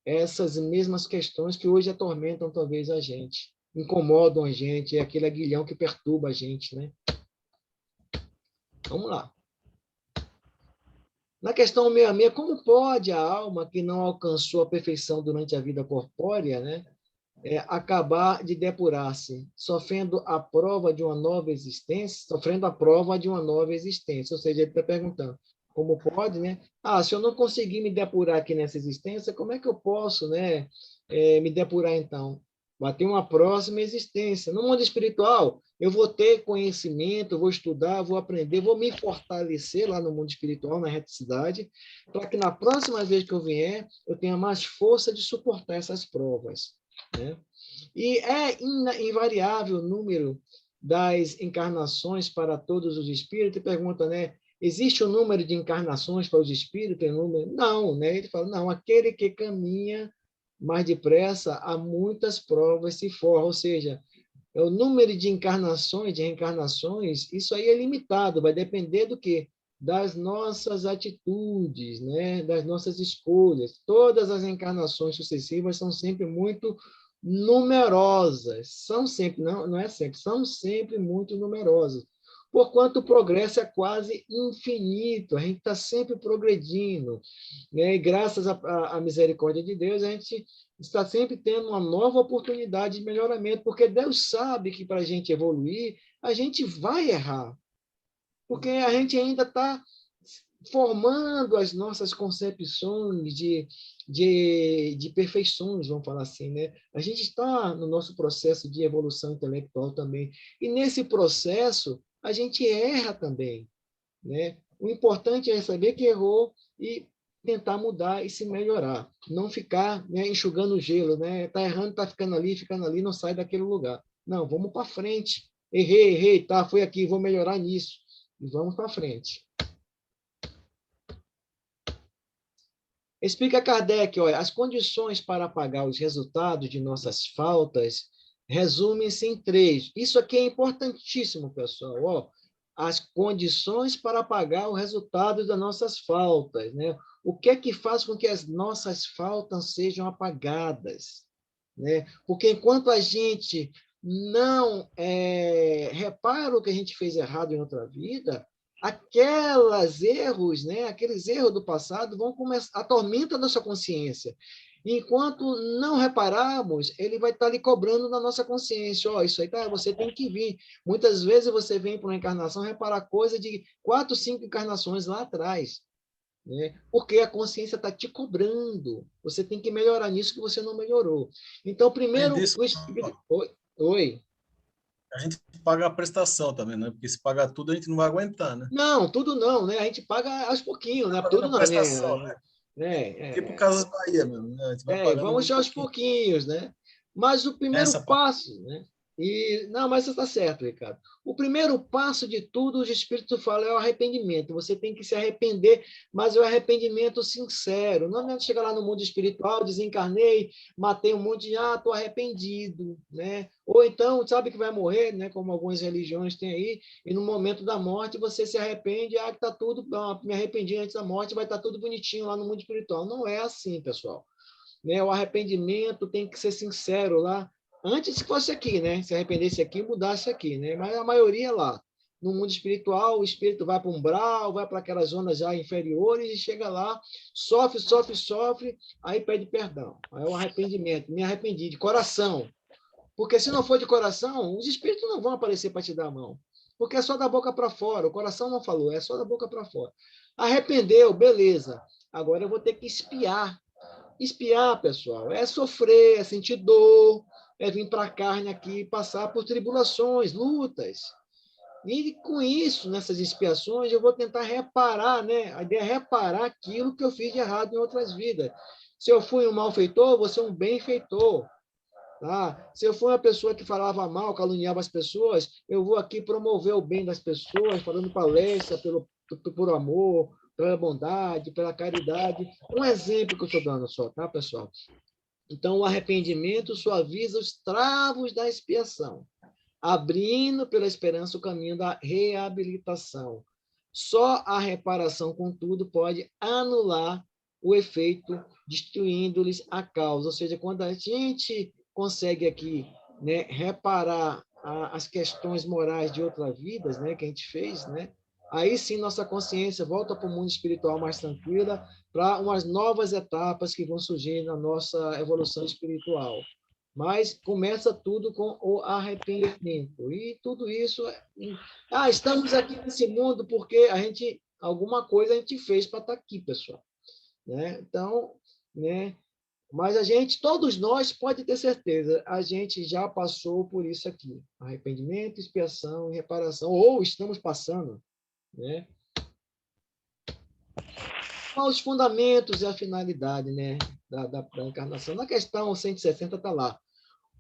essas mesmas questões que hoje atormentam talvez a gente, incomodam a gente, é aquele aguilhão que perturba a gente, né? Vamos lá. Na questão 66, como pode a alma que não alcançou a perfeição durante a vida corpórea, né, acabar de depurar-se, sofrendo a prova de uma nova existência, ou seja, ele está perguntando, como pode, né? Se eu não conseguir me depurar aqui nessa existência, como é que eu posso, né, me depurar então? Vai ter uma próxima existência. No mundo espiritual, eu vou ter conhecimento, vou estudar, vou aprender, vou me fortalecer lá no mundo espiritual, na reticidade, para que na próxima vez que eu vier, eu tenha mais força de suportar essas provas. Né? E é invariável o número das encarnações para todos os espíritos. Pergunta, né? Existe um número de encarnações para os espíritos? Não, né? Ele fala, não, aquele que caminha mais depressa, há muitas provas se forra, ou seja, o número de encarnações, de reencarnações, isso aí é limitado, vai depender do quê? Das nossas atitudes, né? Das nossas escolhas. Todas as encarnações sucessivas são sempre muito numerosas, são sempre, não é sempre, são sempre muito numerosas, porquanto o progresso é quase infinito, a gente está sempre progredindo, né? E graças à misericórdia de Deus, a gente está sempre tendo uma nova oportunidade de melhoramento, porque Deus sabe que para a gente evoluir, a gente vai errar, porque a gente ainda está formando as nossas concepções de perfeições, vamos falar assim, né? A gente está no nosso processo de evolução intelectual também, e nesse processo a gente erra também, né? O importante é saber que errou e tentar mudar e se melhorar, não ficar, né, enxugando gelo, né? Tá errando, tá ficando ali, não sai daquele lugar. Não, vamos para frente. Errei, tá, foi aqui, vou melhorar nisso e vamos para frente. Explica Kardec, olha, as condições para pagar os resultados de nossas faltas resumem-se em 3. Isso aqui é importantíssimo, pessoal. Ó, as condições para pagar o resultado das nossas faltas, né? O que é que faz com que as nossas faltas sejam apagadas? Né? Porque enquanto a gente não repara o que a gente fez errado em outra vida, aqueles erros, né? Aqueles erros do passado vão começar, atormentam a nossa consciência. Enquanto não repararmos, ele vai estar ali cobrando na nossa consciência. Ó, isso aí tá, você tem que vir. Muitas vezes você vem para uma encarnação reparar coisa de 4, 5 encarnações lá atrás. Né? Porque a consciência está te cobrando. Você tem que melhorar nisso que você não melhorou. Então, primeiro, disso, o espírito... Oi. a gente paga a prestação também, né? Porque se pagar tudo, a gente não vai aguentar, né? Não, tudo não, né? A gente paga aos pouquinhos, né? Tudo não, prestação, né? Tipo Casas Bahia mesmo, né? A gente vai pagando Vamos aos pouquinhos, né? Mas o primeiro essa passo, né? Não, mas você está certo, Ricardo. O primeiro passo de tudo, os espíritos falam, é o arrependimento. Você tem que se arrepender, mas é o arrependimento sincero. Não adianta chegar lá no mundo espiritual, desencarnei, matei um monte de, estou arrependido, né? Ou então, sabe que vai morrer, né? Como algumas religiões têm aí, e no momento da morte você se arrepende, que tá tudo, me arrependi antes da morte, vai estar tudo bonitinho lá no mundo espiritual. Não é assim, pessoal. Né? O arrependimento tem que ser sincero lá. Antes, se fosse aqui, né? Se arrependesse aqui, mudasse aqui, né? Mas a maioria lá, no mundo espiritual, o espírito vai para o umbral, vai para aquelas zonas já inferiores e chega lá, sofre, sofre, sofre, aí pede perdão. Aí é o arrependimento. Me arrependi de coração. Porque se não for de coração, os espíritos não vão aparecer para te dar a mão. Porque é só da boca para fora. O coração não falou, é só da boca para fora. Arrependeu, beleza. Agora eu vou ter que espiar. Espiar, pessoal, é sofrer, é sentir dor, é vir para a carne aqui, passar por tribulações, lutas. E com isso, nessas expiações, eu vou tentar reparar, né? A ideia é reparar aquilo que eu fiz de errado em outras vidas. Se eu fui um malfeitor, eu vou ser um benfeitor. Tá? Se eu fui uma pessoa que falava mal, caluniava as pessoas, eu vou aqui promover o bem das pessoas, falando palestra por amor, pela bondade, pela caridade. Um exemplo que eu estou dando só, tá, pessoal? Então, o arrependimento suaviza os travos da expiação, abrindo pela esperança o caminho da reabilitação. Só a reparação, contudo, pode anular o efeito, destruindo-lhes a causa. Ou seja, quando a gente consegue aqui, né, reparar as questões morais de outras vidas, né, que a gente fez, né, aí sim nossa consciência volta para o mundo espiritual mais tranquila, para umas novas etapas que vão surgir na nossa evolução espiritual. Mas começa tudo com o arrependimento. E tudo isso... estamos aqui nesse mundo porque alguma coisa a gente fez para estar aqui, pessoal. Né? Então, né? Mas todos nós, pode ter certeza, a gente já passou por isso aqui. Arrependimento, expiação e reparação. Ou estamos passando, né? Os fundamentos e a finalidade, né, da encarnação. Na questão 160 está lá.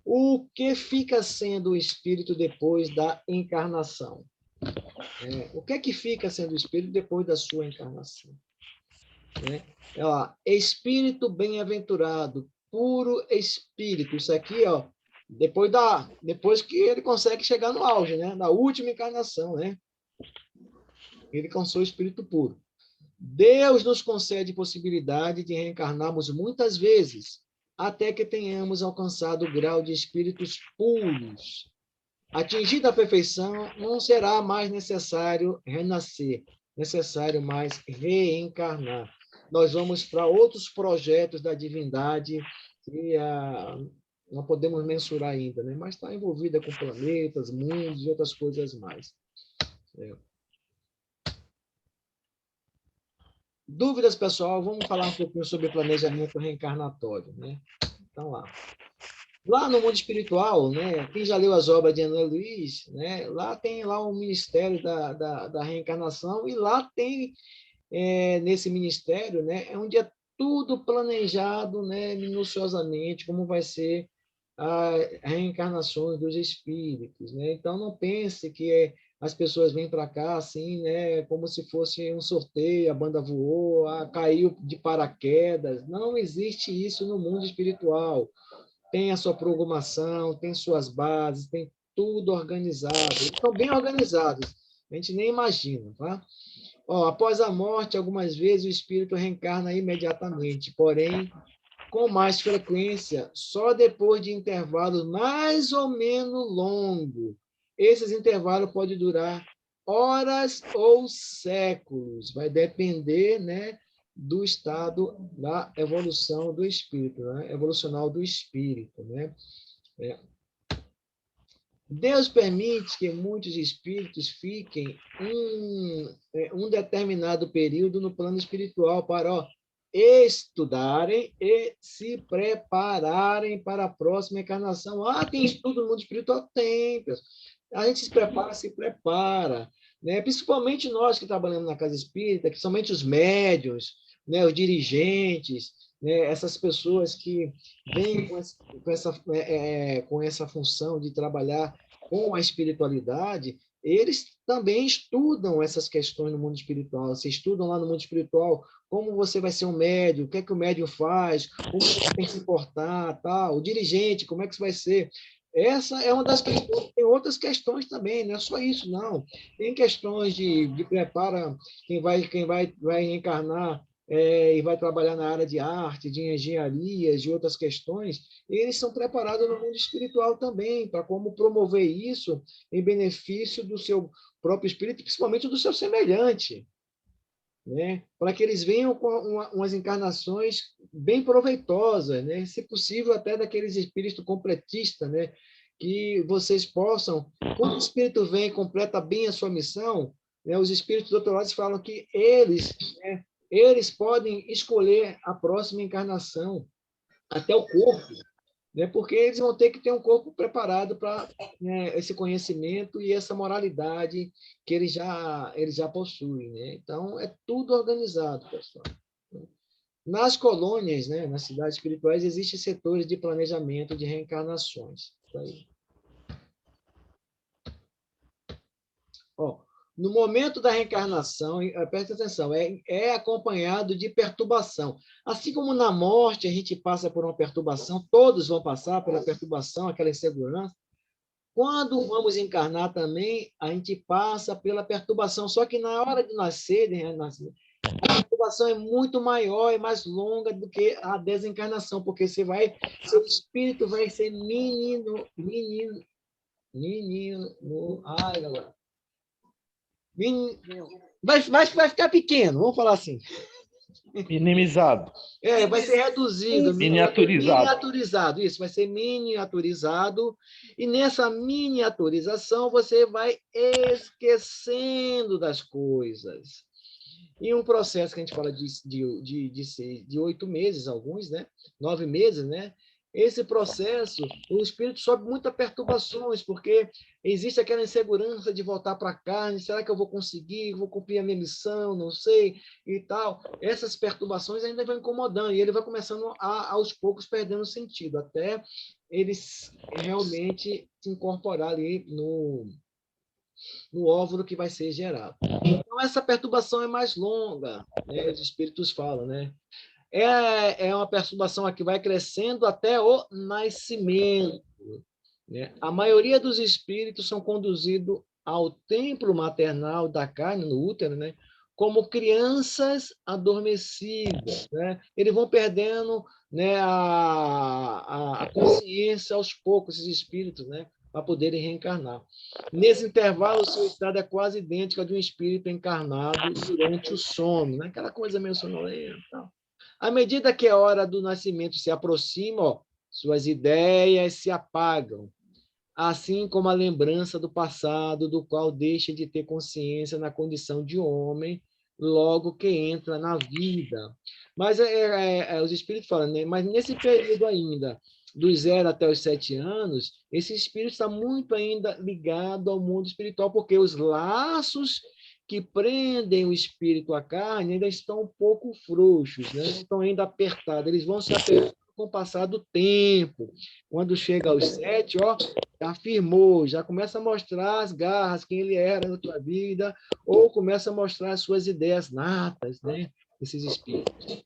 O que fica sendo o espírito depois da encarnação? O que é que fica sendo o espírito depois da sua encarnação? Espírito bem-aventurado, puro espírito. Isso aqui, depois que ele consegue chegar no auge, né, na última encarnação, né? Ele alcançou o espírito puro. Deus nos concede possibilidade de reencarnarmos muitas vezes, até que tenhamos alcançado o grau de espíritos puros. Atingida a perfeição, não será mais necessário renascer, necessário mais reencarnar. Nós vamos para outros projetos da divindade que não podemos mensurar ainda, né? Mas está envolvida com planetas, mundos e outras coisas mais. Dúvidas, pessoal? Vamos falar um pouquinho sobre planejamento reencarnatório, né? Então, lá no mundo espiritual, né? Quem já leu as obras de André Luiz, né? Lá tem lá o Ministério da Reencarnação e lá tem, nesse ministério, né? É onde é tudo planejado, né? Minuciosamente, como vai ser as reencarnações dos espíritos, né? Então, não pense que as pessoas vêm para cá assim, né, como se fosse um sorteio, a banda voou, caiu de paraquedas. Não existe isso no mundo espiritual. Tem a sua programação, tem suas bases, tem tudo organizado. Eles estão bem organizados, a gente nem imagina, tá? Ó, após a morte, algumas vezes o espírito reencarna imediatamente, porém, com mais frequência, só depois de intervalos mais ou menos longos. Esses intervalos podem durar horas ou séculos, vai depender, né, do estado da evolução do espírito, né, evolucional do espírito, né? Deus permite que muitos espíritos fiquem um determinado período no plano espiritual para, ó, estudarem e se prepararem para a próxima encarnação. Ah, tem estudo no mundo espiritual? Tem, pessoal. A gente se prepara, né? Principalmente nós que trabalhamos na casa espírita, que somente os médiuns, né, os dirigentes, né, essas pessoas que vêm com essa função de trabalhar com a espiritualidade, eles também estudam essas questões no mundo espiritual. Você estudam lá no mundo espiritual como você vai ser um médium, o que é que o médium faz, como você tem que se portar, tal, o dirigente, como é que isso vai ser. Essa é uma das questões. Tem outras questões também, não é só isso, não. Tem questões de prepara vai encarnar e vai trabalhar na área de arte, de engenharias, de outras questões, eles são preparados no mundo espiritual também, para como promover isso em benefício do seu próprio espírito, principalmente do seu semelhante, né? Para que eles venham com umas encarnações bem proveitosas, né? Se possível, até daqueles espíritos completistas, né? Que vocês possam, quando o espírito vem e completa bem a sua missão, né? Os espíritos doutorados falam que né, eles podem escolher a próxima encarnação, até o corpo, né? Porque eles vão ter que ter um corpo preparado para, né, esse conhecimento e essa moralidade que eles já possuem, né? Então, é tudo organizado, pessoal. Nas colônias, né, nas cidades espirituais, existem setores de planejamento de reencarnações. Isso aí. Ó, no momento da reencarnação, presta atenção, é acompanhado de perturbação. Assim como na morte a gente passa por uma perturbação, todos vão passar pela perturbação, aquela insegurança. Quando vamos encarnar também, a gente passa pela perturbação, só que na hora de nascer, a perturbação é muito maior e mais longa do que a desencarnação, porque seu espírito vai ser ai, galera. Vai ficar pequeno, vamos falar assim. Minimizado. Vai ser reduzido. Miniaturizado, isso, vai ser miniaturizado. E nessa miniaturização, você vai esquecendo das coisas. E um processo que a gente fala de 8 meses, alguns, né? 9 meses, né? Esse processo, o espírito sobe muitas perturbações, porque existe aquela insegurança de voltar para a carne, será que eu vou conseguir, vou cumprir a minha missão, não sei, e tal. Essas perturbações ainda vão incomodando, e ele vai começando aos poucos perdendo sentido, até ele realmente se incorporar ali no óvulo que vai ser gerado. Então, essa perturbação é mais longa, né? Os espíritos falam, né? É uma perturbação que vai crescendo até o nascimento, né? A maioria dos espíritos são conduzidos ao templo maternal da carne, no útero, né? Como crianças adormecidas, né? Eles vão perdendo, né, a consciência aos poucos, esses espíritos, né? Para poderem reencarnar. Nesse intervalo, o seu estado é quase idêntico ao de um espírito encarnado durante o sono, né? Aquela coisa meio sonolenta. Tal. À medida que a hora do nascimento se aproxima, ó, suas ideias se apagam, assim como a lembrança do passado, do qual deixa de ter consciência na condição de homem, logo que entra na vida. Mas os espíritos falam, né? Mas nesse período ainda, dos 0 até os 7 anos, esse espírito está muito ainda ligado ao mundo espiritual, porque os laços que prendem o espírito à carne ainda estão um pouco frouxos, né? Não estão ainda apertados, eles vão se apertando com o passar do tempo. Quando chega aos 7, ó, já afirmou, já começa a mostrar as garras, quem ele era na tua vida, ou começa a mostrar as suas ideias natas, né? Esses espíritos.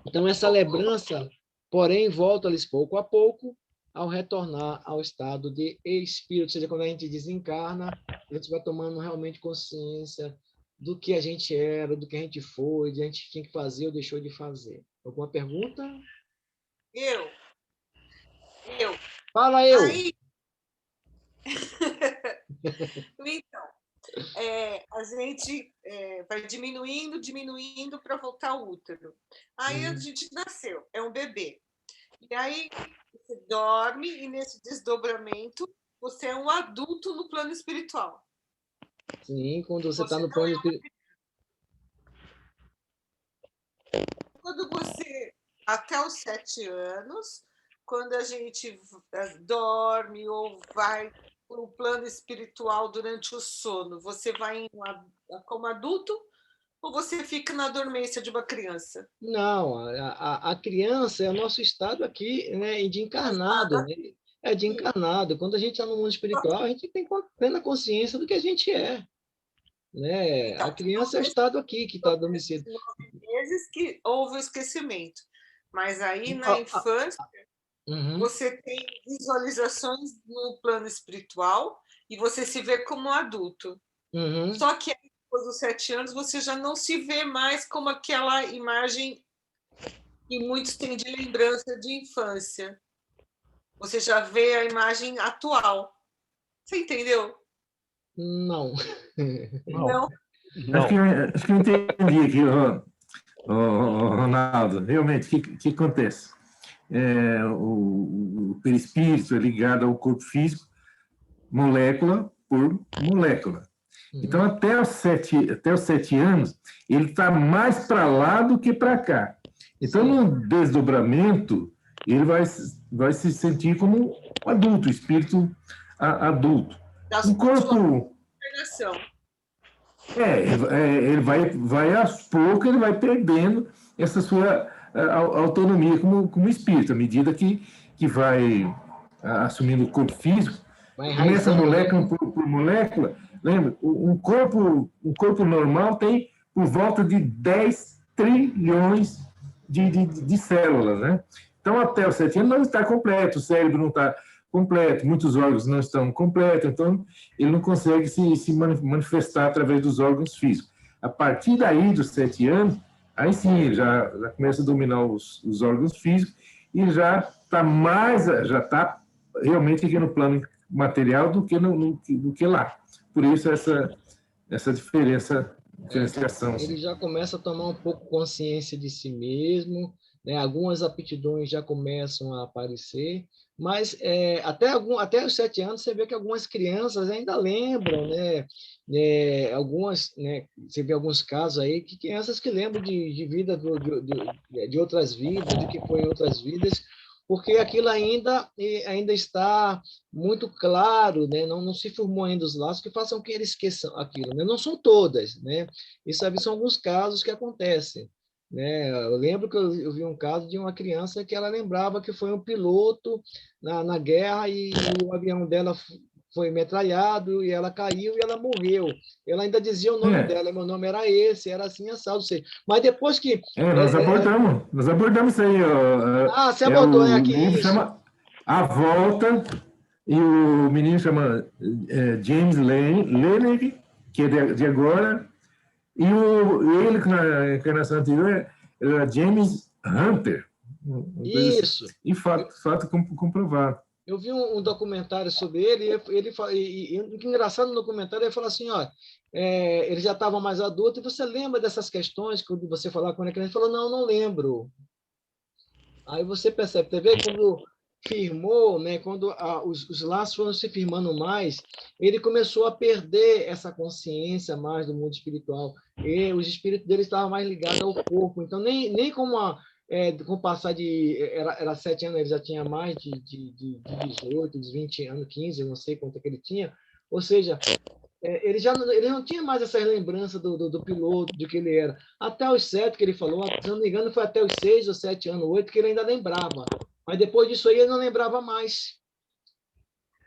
Então, essa lembrança, porém, volta-lhes pouco a pouco ao retornar ao estado de espírito, ou seja, quando a gente desencarna, a gente vai tomando realmente consciência do que a gente era, do que a gente foi, do que a gente tinha que fazer ou deixou de fazer. Alguma pergunta? Eu. Fala eu! Aí, então, a gente vai diminuindo para voltar ao útero. Aí a gente nasceu, é um bebê. E aí você dorme e nesse desdobramento você é um adulto no plano espiritual. Sim, quando você está no não plano espiritual. Quando você, até os 7 anos, quando a gente dorme ou vai para o plano espiritual durante o sono, você vai como adulto ou você fica na dormência de uma criança? Não, a criança é o nosso estado aqui, né, de encarnado, né? É de encarnado. Quando a gente está no mundo espiritual, a gente tem plena consciência do que a gente é. Né? Então, A criança é o estado aqui que está adormecido. 9 meses que houve o esquecimento. Mas aí, na Ah, infância, você tem visualizações no plano espiritual e você se vê como adulto. Só que depois dos 7 anos, você já não se vê mais como aquela imagem que muitos têm de lembrança de infância. Você já vê a imagem atual. Você entendeu? Não. Não. Acho que eu entendi aqui, Ronaldo. Realmente, o que acontece? O perispírito é ligado ao corpo físico, molécula por molécula. Então, até os 7 anos, ele está mais para lá do que para cá. Então, no desdobramento, ele vai se sentir como um adulto, espírito adulto. O corpo... ele vai aos poucos, ele vai perdendo essa sua autonomia como espírito, à medida que vai assumindo o corpo físico, começa molécula por molécula. Lembra, um corpo normal tem por volta de 10 trilhões de células, né? Então, até os 7 anos não está completo, o cérebro não está completo, muitos órgãos não estão completos, então ele não consegue se manifestar através dos órgãos físicos. A partir daí, dos 7 anos, aí sim, ele já começa a dominar os órgãos físicos e já está realmente aqui no plano material do que lá. Por isso, essa diferenciação. Ele já começa a tomar um pouco consciência de si mesmo, né? Algumas aptidões já começam a aparecer, mas até os 7 anos você vê que algumas crianças ainda lembram, né? Você vê alguns casos aí que crianças que lembram de vida de outras vidas, de que foi em outras vidas, porque aquilo ainda está muito claro, né? Não se formou ainda os laços que façam que eles esqueçam aquilo, né? Não são todas, né? Isso são alguns casos que acontecem, né? Eu lembro que eu vi um caso de uma criança que ela lembrava que foi um piloto na guerra e o avião dela foi metralhado e ela caiu e ela morreu. Ela ainda dizia o nome dela, meu nome era esse, era assim, assado, sei. Mas depois que... nós abordamos isso aí. Você abordou aqui isso. Chama A Volta, e o menino chama James Lenig, que é de agora, e ele, na encarnação anterior, era James Hunter. Isso. Assim. E fato comprovado. Eu vi um documentário sobre ele, e o engraçado no documentário, ele fala assim, ele já estava mais adulto, e você lembra dessas questões que você falava com ele? Ele falou, não lembro. Aí você percebe, tá vendo? Quando firmou, né, quando os laços foram se firmando mais, ele começou a perder essa consciência mais do mundo espiritual. E os espíritos dele estavam mais ligados ao corpo. Então, nem com o passar era 7 anos, ele já tinha mais de 18, de 20 anos, 15, não sei quanto é que ele tinha. Ou seja, ele não tinha mais essa lembrança do piloto, de que ele era. Até os 7 que ele falou, se não me engano, foi até os 6 ou 7 anos, 8, que ele ainda lembrava. Mas depois disso aí, ele não lembrava mais.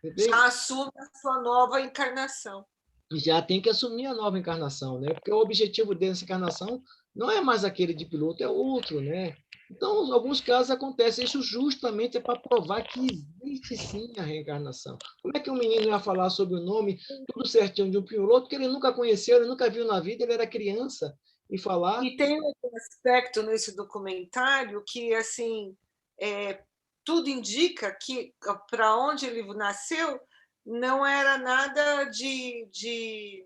Entendeu? Já assume a sua nova encarnação. Já tem que assumir a nova encarnação, né? Porque o objetivo dessa encarnação não é mais aquele de piloto, é outro, né? Então, em alguns casos acontece isso justamente para provar que existe sim a reencarnação. Como é que um menino ia falar sobre o nome, tudo certinho de um piloto, que ele nunca conheceu, ele nunca viu na vida, ele era criança, e falar... E tem um aspecto nesse documentário que, assim, tudo indica que para onde ele nasceu não era nada de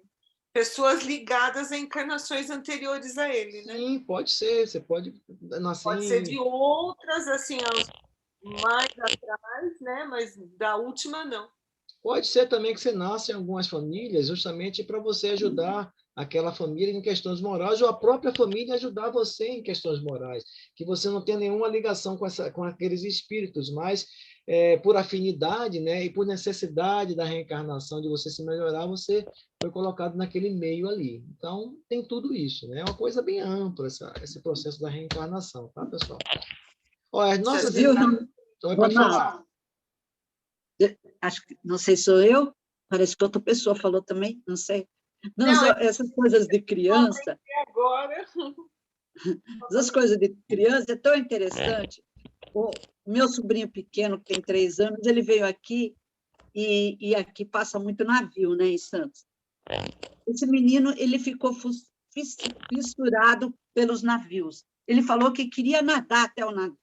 pessoas ligadas a encarnações anteriores a ele, né? Sim, pode ser, você pode nascer... Pode ser de outras, assim, mais atrás, né? Mas da última, não. Pode ser também que você nasça em algumas famílias justamente para você ajudar aquela família em questões morais, ou a própria família ajudar você em questões morais, que você não tem nenhuma ligação com aqueles espíritos, mas por afinidade, né, e por necessidade da reencarnação, de você se melhorar, você foi colocado naquele meio ali. Então, tem tudo isso, né? É uma coisa bem ampla esse processo da reencarnação, tá, pessoal? Olha, nossas... Viu, Pode falar. Acho que, não sei, sou eu? Parece que outra pessoa falou também, não sei. Não, essas coisas de criança... Agora... Essas coisas de criança é tão interessante. O meu sobrinho pequeno, que tem 3 anos, ele veio aqui, e aqui passa muito navio, né, em Santos. Esse menino, ele ficou fissurado pelos navios. Ele falou que queria nadar até o navio.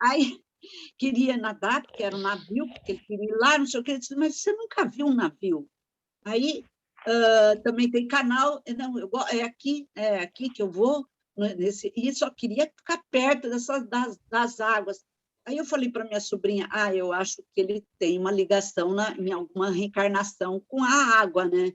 Aí queria nadar, porque era um navio, porque ele queria ir lá, não sei o que. Ele disse, mas você nunca viu um navio? Aí também tem canal, não, é aqui que eu vou, e só queria ficar perto das águas. Aí eu falei para minha sobrinha, eu acho que ele tem uma ligação em alguma reencarnação com a água, né?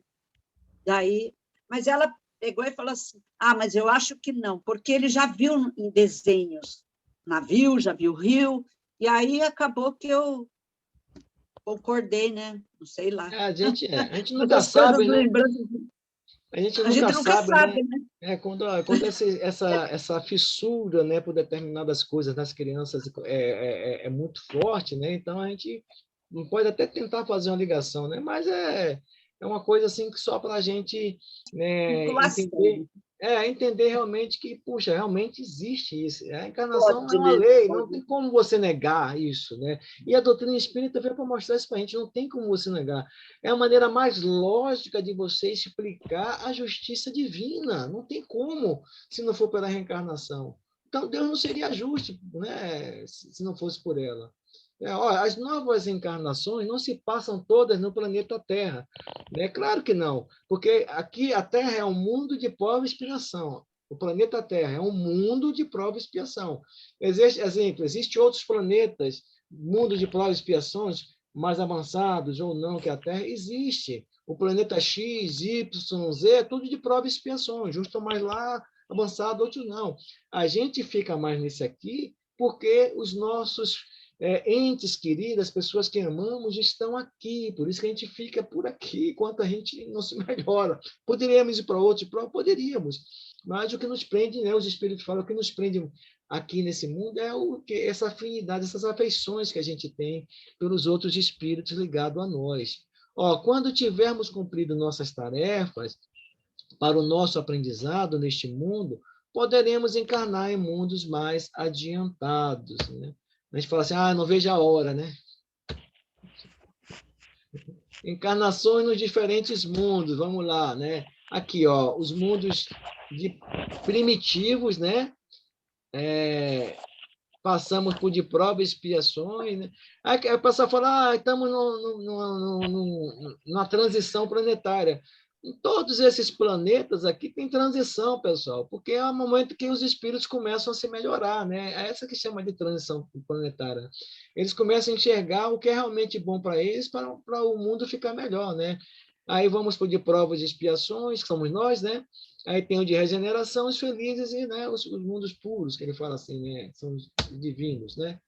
Mas ela pegou e falou assim, mas eu acho que não, porque ele já viu em desenhos navio, já viu rio, e aí acabou que eu concordei, né? Não sei lá. A gente nunca sabe, né? A gente nunca sabe, né? Quando essa fissura, né, por determinadas coisas nas crianças é muito forte, né? Então a gente não pode até tentar fazer uma ligação, né? Mas é uma coisa assim que só para a gente, né, entender realmente que, puxa, realmente existe isso. A encarnação é uma lei, não tem como você negar isso, né? E a doutrina espírita veio para mostrar isso para a gente, não tem como você negar. É a maneira mais lógica de você explicar a justiça divina, não tem como, se não for pela reencarnação. Então, Deus não seria justo, né, se não fosse por ela. As novas encarnações não se passam todas no planeta Terra. É claro que não, porque aqui a Terra é um mundo de prova e expiação. O planeta Terra é um mundo de prova e expiação. Existem outros planetas, mundo de prova e expiações, mais avançados ou não que a Terra, existe. O planeta X, Y, Z, é tudo de prova e expiação. Uns estão mais lá avançados, outros não. A gente fica mais nesse aqui porque os nossos entes queridos, as pessoas que amamos, estão aqui. Por isso que a gente fica por aqui, enquanto a gente não se melhora. Poderíamos ir para outro? Poderíamos. Mas o que nos prende, né, os espíritos falam, o que nos prende aqui nesse mundo é essa afinidade, essas afeições que a gente tem pelos outros espíritos ligados a nós. Quando tivermos cumprido nossas tarefas para o nosso aprendizado neste mundo, poderemos encarnar em mundos mais adiantados, né? A gente fala assim, não vejo a hora, né? Encarnações nos diferentes mundos, vamos lá, né? Aqui, os mundos primitivos, né? Passamos por de provas e expiações, né? Aí o pessoal fala, estamos numa transição planetária. Em todos esses planetas aqui tem transição, pessoal, porque é o momento que os espíritos começam a se melhorar, né? É essa que chama de transição planetária. Eles começam a enxergar o que é realmente bom para eles, para o mundo ficar melhor, né? Aí vamos por de provas e expiações, que somos nós, né? Aí tem o de regeneração, os felizes e, né, os mundos puros, que ele fala assim, né? São os divinos, né?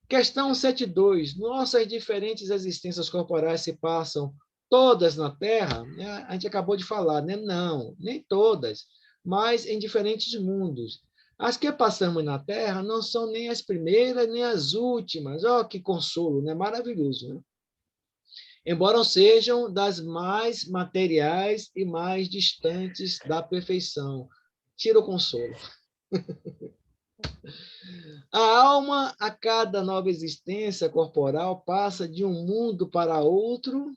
Questão 7.2. Nossas diferentes existências corporais se passam todas na Terra? A gente acabou de falar, né? Não, nem todas, mas em diferentes mundos. As que passamos na Terra não são nem as primeiras, nem as últimas. Que consolo, né? Maravilhoso, né? Embora sejam das mais materiais e mais distantes da perfeição. Tira o consolo. A alma, a cada nova existência corporal, passa de um mundo para outro,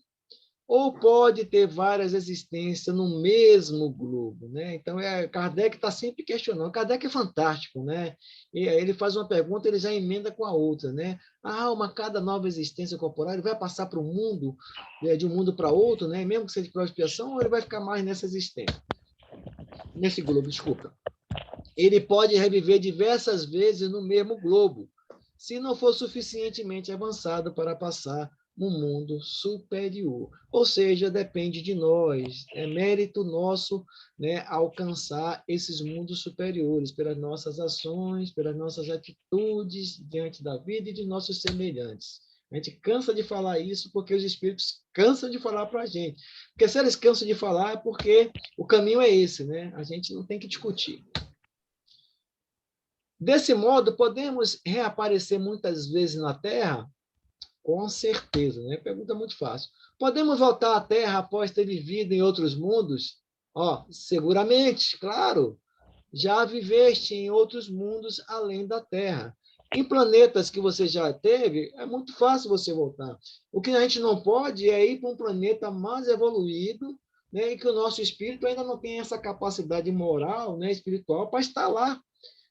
ou pode ter várias existências no mesmo globo, né? Então, Kardec está sempre questionando. Kardec é fantástico, né? E aí ele faz uma pergunta, ele já emenda com a outra, né? A alma, a cada nova existência corporal, ele vai passar para um mundo, de um mundo para outro, né? Mesmo que seja de prova de expiação, ou ele vai ficar mais nessa existência? Nesse globo, desculpa. Ele pode reviver diversas vezes no mesmo globo, se não for suficientemente avançado para passar no mundo superior. Ou seja, depende de nós, é mérito nosso, né, alcançar esses mundos superiores, pelas nossas ações, pelas nossas atitudes diante da vida e de nossos semelhantes. A gente cansa de falar isso porque os espíritos cansam de falar para a gente. Porque se eles cansam de falar é porque o caminho é esse, né? A gente não tem que discutir. Desse modo, podemos reaparecer muitas vezes na Terra? Com certeza, né? Pergunta muito fácil. Podemos voltar à Terra após ter vivido em outros mundos? Seguramente, claro. Já viveste em outros mundos além da Terra. Em planetas que você já teve, é muito fácil você voltar. O que a gente não pode é ir para um planeta mais evoluído, né, e que o nosso espírito ainda não tem essa capacidade moral, né, espiritual, para estar lá.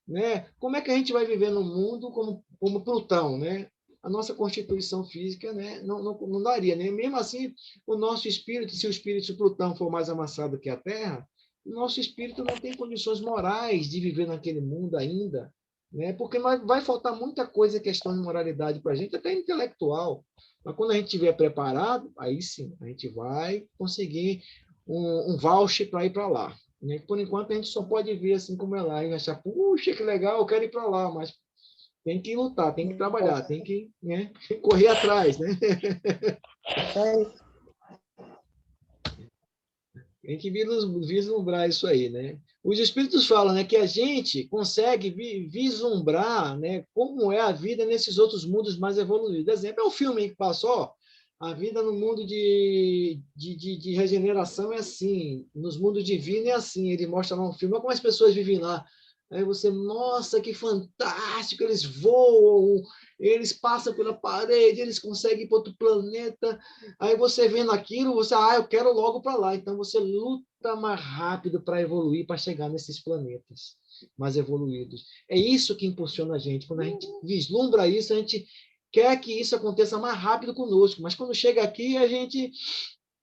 Né? Como é que a gente vai viver no mundo como Plutão, né? A nossa constituição física, né, não daria, né? Mesmo assim, o nosso espírito, se o espírito de Plutão for mais amassado que a Terra, o nosso espírito não tem condições morais de viver naquele mundo ainda, né? Porque vai faltar muita coisa, questão de moralidade para a gente, até intelectual. Mas quando a gente estiver preparado, aí sim, a gente vai conseguir um voucher para ir para lá. Por enquanto, a gente só pode ver assim como é lá e achar, puxa, que legal, eu quero ir para lá, mas tem que lutar, tem que trabalhar, tem que, né, correr atrás, né? Tem que vislumbrar isso aí, né? Os espíritos falam, né, que a gente consegue vislumbrar, né, como é a vida nesses outros mundos mais evoluídos. Exemplo, é um filme que passou, a vida no mundo de regeneração é assim, nos mundos divinos é assim, ele mostra lá um filme, olha como as pessoas vivem lá. Aí você, nossa, que fantástico, eles voam, eles passam pela parede, eles conseguem ir para outro planeta. Aí você vendo aquilo, você, eu quero logo para lá. Então você luta mais rápido para evoluir, para chegar nesses planetas mais evoluídos. É isso que impulsiona a gente. Quando a gente vislumbra isso, a gente quer que isso aconteça mais rápido conosco, mas quando chega aqui, a gente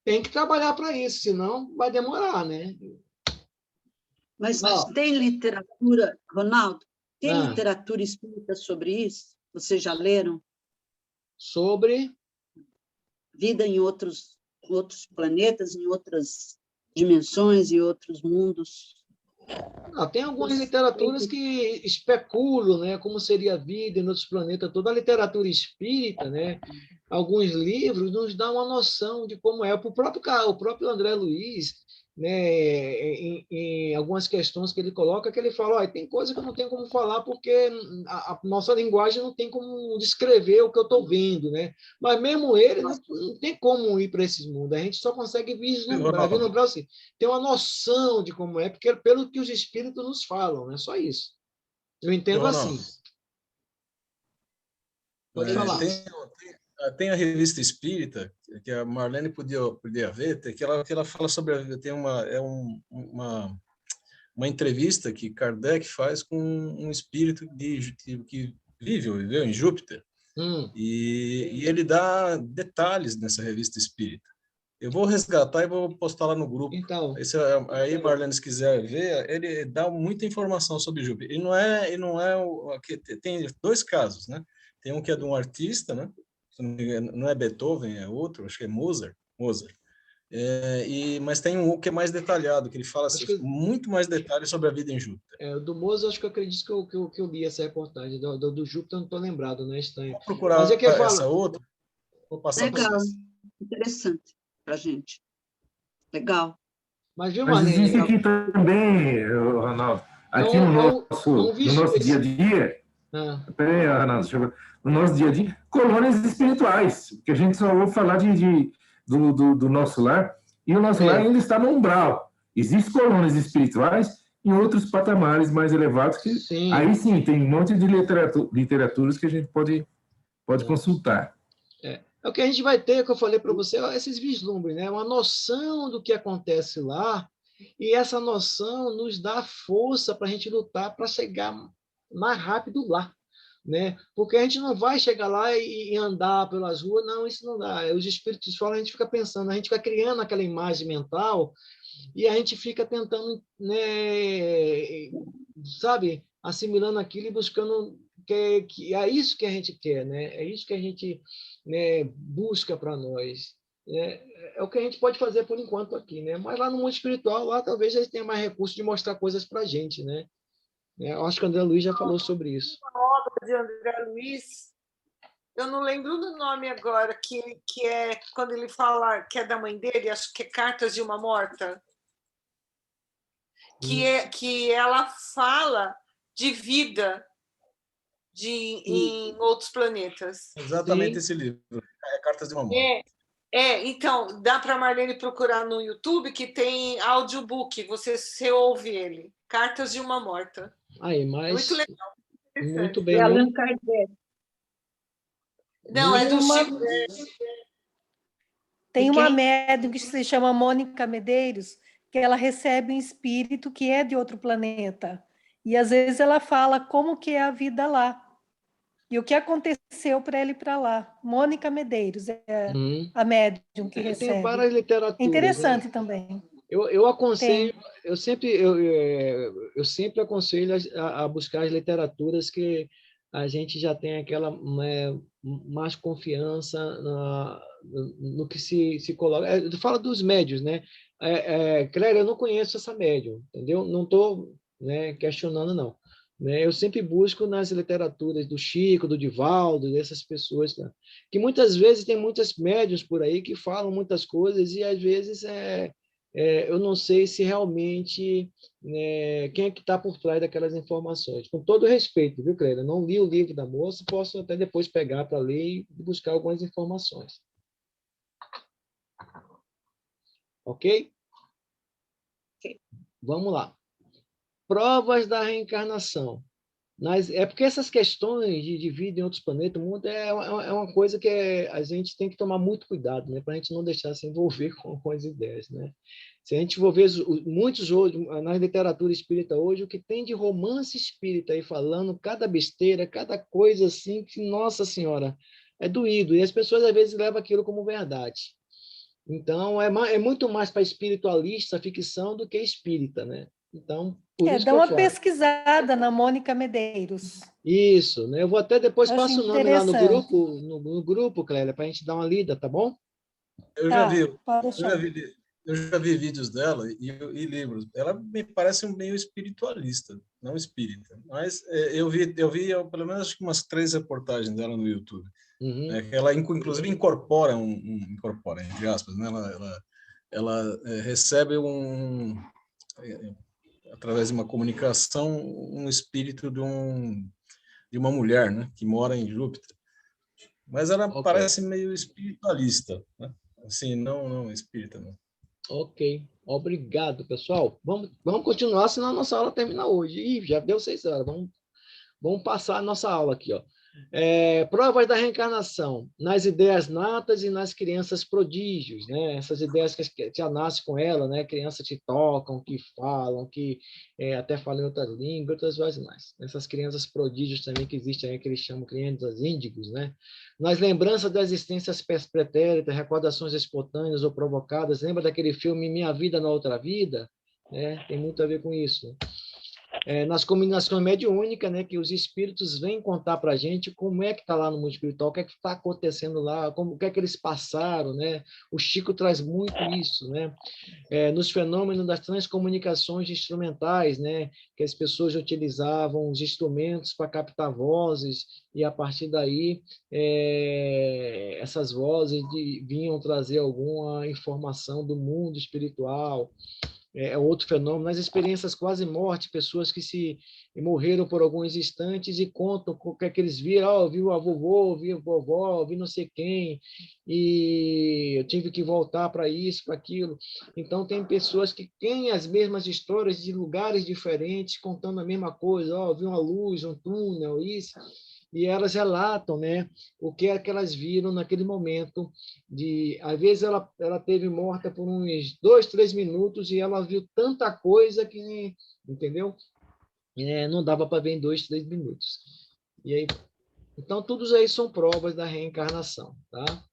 tem que trabalhar para isso, senão vai demorar, né? Mas tem literatura, Ronaldo, tem literatura espírita sobre isso? Vocês já leram? Sobre? Vida em outros planetas, em outras dimensões e outros mundos. Tem algumas literaturas que especulam, né, como seria a vida em outros planetas. Toda a literatura espírita, né, alguns livros nos dão uma noção de como é. O próprio André Luiz, né, em algumas questões que ele coloca, que ele fala, tem coisa que eu não tenho como falar porque a nossa linguagem não tem como descrever o que eu estou vendo, né? Mas mesmo ele não tem como ir para esses mundos, a gente só consegue vislumbrar assim, ter uma noção de como é, porque pelo que os espíritos nos falam, é só isso. Eu entendo assim. Pode falar. Tem a revista Espírita, que a Marlene podia ver, que ela fala sobre... Tem uma entrevista que Kardec faz com um espírito que viveu em Júpiter. E ele dá detalhes nessa revista Espírita. Eu vou resgatar e vou postar lá no grupo. Então, aí, Marlene, se quiser ver, ele dá muita informação sobre Júpiter. Tem dois casos, né? Tem um que é de um artista, né? Não é Beethoven, é outro, acho que é Mozart. Mas tem um que é mais detalhado, que ele fala muito mais detalhes sobre a vida em Júpiter. Do Mozart, acho que eu acredito que eu li essa reportagem. Do Júpiter, não estou lembrado, né? Estranho. Vou procurar essa outra. Vou passar para vocês. Interessante para a gente. Legal. Mas existe aqui também, Ronaldo, aqui no nosso dia a dia, Ronaldo, no nosso dia a dia, colônias espirituais, que a gente só ouve falar do nosso lar, e o nosso lar ainda está no umbral. Existem colônias espirituais em outros patamares mais elevados, que Sim. aí sim tem um monte de literaturas que a gente pode consultar. É o que a gente vai ter, que eu falei para você, esses vislumbres, né? Uma noção do que acontece lá, e essa noção nos dá força para a gente lutar para chegar mais rápido lá, né? Porque a gente não vai chegar lá e andar pelas ruas, não, isso não dá. Os espíritos falam, a gente fica pensando, a gente fica criando aquela imagem mental e a gente fica tentando, né, sabe, assimilando aquilo e buscando que é isso que a gente quer, né? É isso que a gente, né, busca para nós. É o que a gente pode fazer por enquanto aqui, né? Mas lá no mundo espiritual, lá talvez a gente tenha mais recurso de mostrar coisas para a gente, né? Eu acho que o André Luiz já falou sobre isso. Uma obra de André Luiz, eu não lembro do nome agora, que é quando ele fala que é da mãe dele, acho que é Cartas de uma Morta, que ela fala de vida em outros planetas. Exatamente. Sim. Esse livro, Cartas de uma Morta. Então, dá para a Marlene procurar no YouTube, que tem audiobook, você ouve ele. Cartas de uma Morta. Aí, mas... Muito legal. Muito bem. E Allan Kardec. Não, é do Chico. Tem uma médium que se chama Mônica Medeiros, que ela recebe um espírito que é de outro planeta. E, às vezes, ela fala como que é a vida lá. E o que aconteceu para ele ir para lá. Mônica Medeiros é a médium que recebe. Tem várias literaturas. É interessante, né? Também. Eu aconselho, eu sempre aconselho a buscar as literaturas que a gente já tem aquela, né, mais confiança no que se coloca. Fala dos médios, né? Clélia, eu não conheço essa médium, entendeu? Não estou, né, questionando, não. Eu sempre busco nas literaturas do Chico, do Divaldo, dessas pessoas, né? Que muitas vezes tem muitas médiuns por aí que falam muitas coisas e às vezes eu não sei se realmente, né, quem é que está por trás daquelas informações. Com todo respeito, viu, Cleira? Não li o livro da moça, posso até depois pegar para ler e buscar algumas informações. Ok? Vamos lá. Provas da reencarnação. É porque essas questões de vida em outros planetas, o mundo é uma coisa que a gente tem que tomar muito cuidado, né? Para a gente não deixar se envolver com as ideias, né? Se a gente for ver muitos hoje, na literatura espírita hoje, o que tem de romance espírita aí falando, cada besteira, cada coisa assim, que, nossa senhora, é doído. E as pessoas às vezes levam aquilo como verdade. Então, é muito mais para espiritualista a ficção do que espírita, né? Então, por isso dá uma pesquisada na Mônica Medeiros. Isso, né? Eu vou até depois passar o nome lá no grupo, Clélia, para a gente dar uma lida, tá bom? Eu já vi vídeos dela e livros. Ela me parece meio espiritualista, não espírita. Mas eu vi pelo menos acho que umas 3 reportagens dela no YouTube. Uhum. Ela inclusive incorpora incorpora, entre aspas, né? Ela recebe através de uma comunicação um espírito de uma mulher, né, que mora em Júpiter. Mas ela parece meio espiritualista, né? Assim, não espírita, não. Ok, obrigado, pessoal. Vamos continuar, senão a nossa aula termina hoje. Ih, já deu 6 horas. Vamos passar a nossa aula aqui, ó. Provas da reencarnação nas ideias natas e nas crianças prodígios, né? Essas ideias que já nascem com ela, né? Crianças que tocam, que falam, que até falam em outras línguas, outras coisas mais. Essas crianças prodígios também que existem aí, que eles chamam crianças índigos, né? Nas lembranças das existências pretéritas, recordações espontâneas ou provocadas. Lembra daquele filme Minha Vida na Outra Vida? Tem muito a ver com isso. Nas combinações mediúnicas, né, que os espíritos vêm contar para a gente como é que está lá no mundo espiritual, o que é que está acontecendo lá, o que é que eles passaram, né? O Chico traz muito isso, né? Nos fenômenos das transcomunicações instrumentais, né, que as pessoas utilizavam os instrumentos para captar vozes e a partir daí essas vozes vinham trazer alguma informação do mundo espiritual. é outro fenômeno. Nas experiências quase morte, pessoas que se morreram por alguns instantes e contam o que é que eles viram. Vi o avô, vi a vovó, vi não sei quem, e eu tive que voltar para isso, para aquilo. Então, tem pessoas que têm as mesmas histórias de lugares diferentes, contando a mesma coisa. Vi uma luz, um túnel, isso. E elas relatam, né, o que é que elas viram naquele momento. Às vezes ela teve morta por uns 2, 3 minutos e ela viu tanta coisa que, entendeu? Não dava para ver em 2, 3 minutos. E aí, então, todos aí são provas da reencarnação, tá?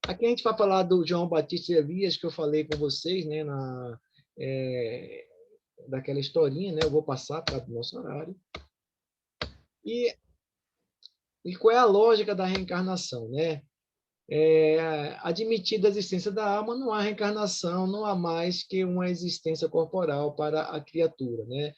Aqui a gente vai falar do João Batista Elias, que eu falei com vocês, né, daquela historinha, né? Eu vou passar para o nosso horário. E qual é a lógica da reencarnação, né? Admitida a existência da alma, não há reencarnação, não há mais que uma existência corporal para a criatura, né?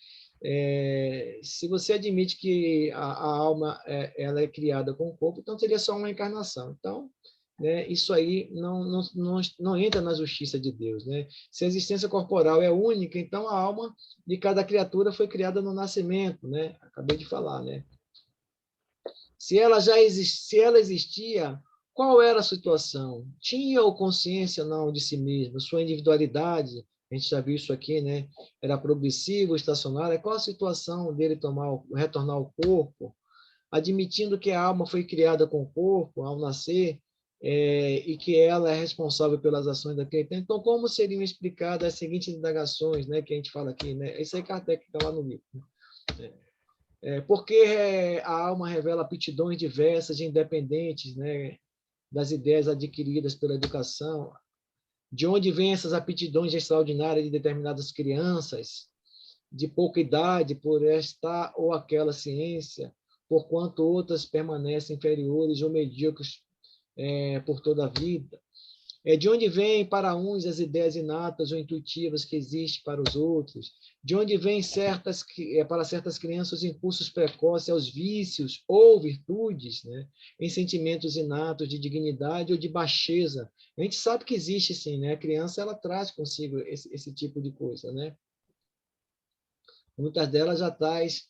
Se você admite que a alma ela é criada com o corpo, então seria só uma encarnação. Então, né, isso aí não entra na justiça de Deus, né? Se a existência corporal é única, então a alma de cada criatura foi criada no nascimento, né? Acabei de falar, né? Se ela existia, qual era a situação? Tinha ou consciência não de si mesmo, sua individualidade? A gente já viu isso aqui, né? Era progressivo, estacionário. Qual a situação dele retornar ao corpo? Admitindo que a alma foi criada com o corpo ao nascer, e que ela é responsável pelas ações daquele tempo. Então, como seriam explicadas as seguintes indagações, né, que a gente fala aqui, né? Isso aí Kardec está lá no livro, né? Porque a alma revela aptidões diversas e independentes, né, das ideias adquiridas pela educação. De onde vêm essas aptidões extraordinárias de determinadas crianças, de pouca idade, por esta ou aquela ciência, porquanto outras permanecem inferiores ou medíocres por toda a vida? De onde vêm para uns as ideias inatas ou intuitivas que existem para os outros? De onde vêm para certas crianças os impulsos precoces aos vícios ou virtudes, né? Em sentimentos inatos de dignidade ou de baixeza? A gente sabe que existe, sim, né? A criança ela traz consigo esse tipo de coisa, né? Muitas delas já traz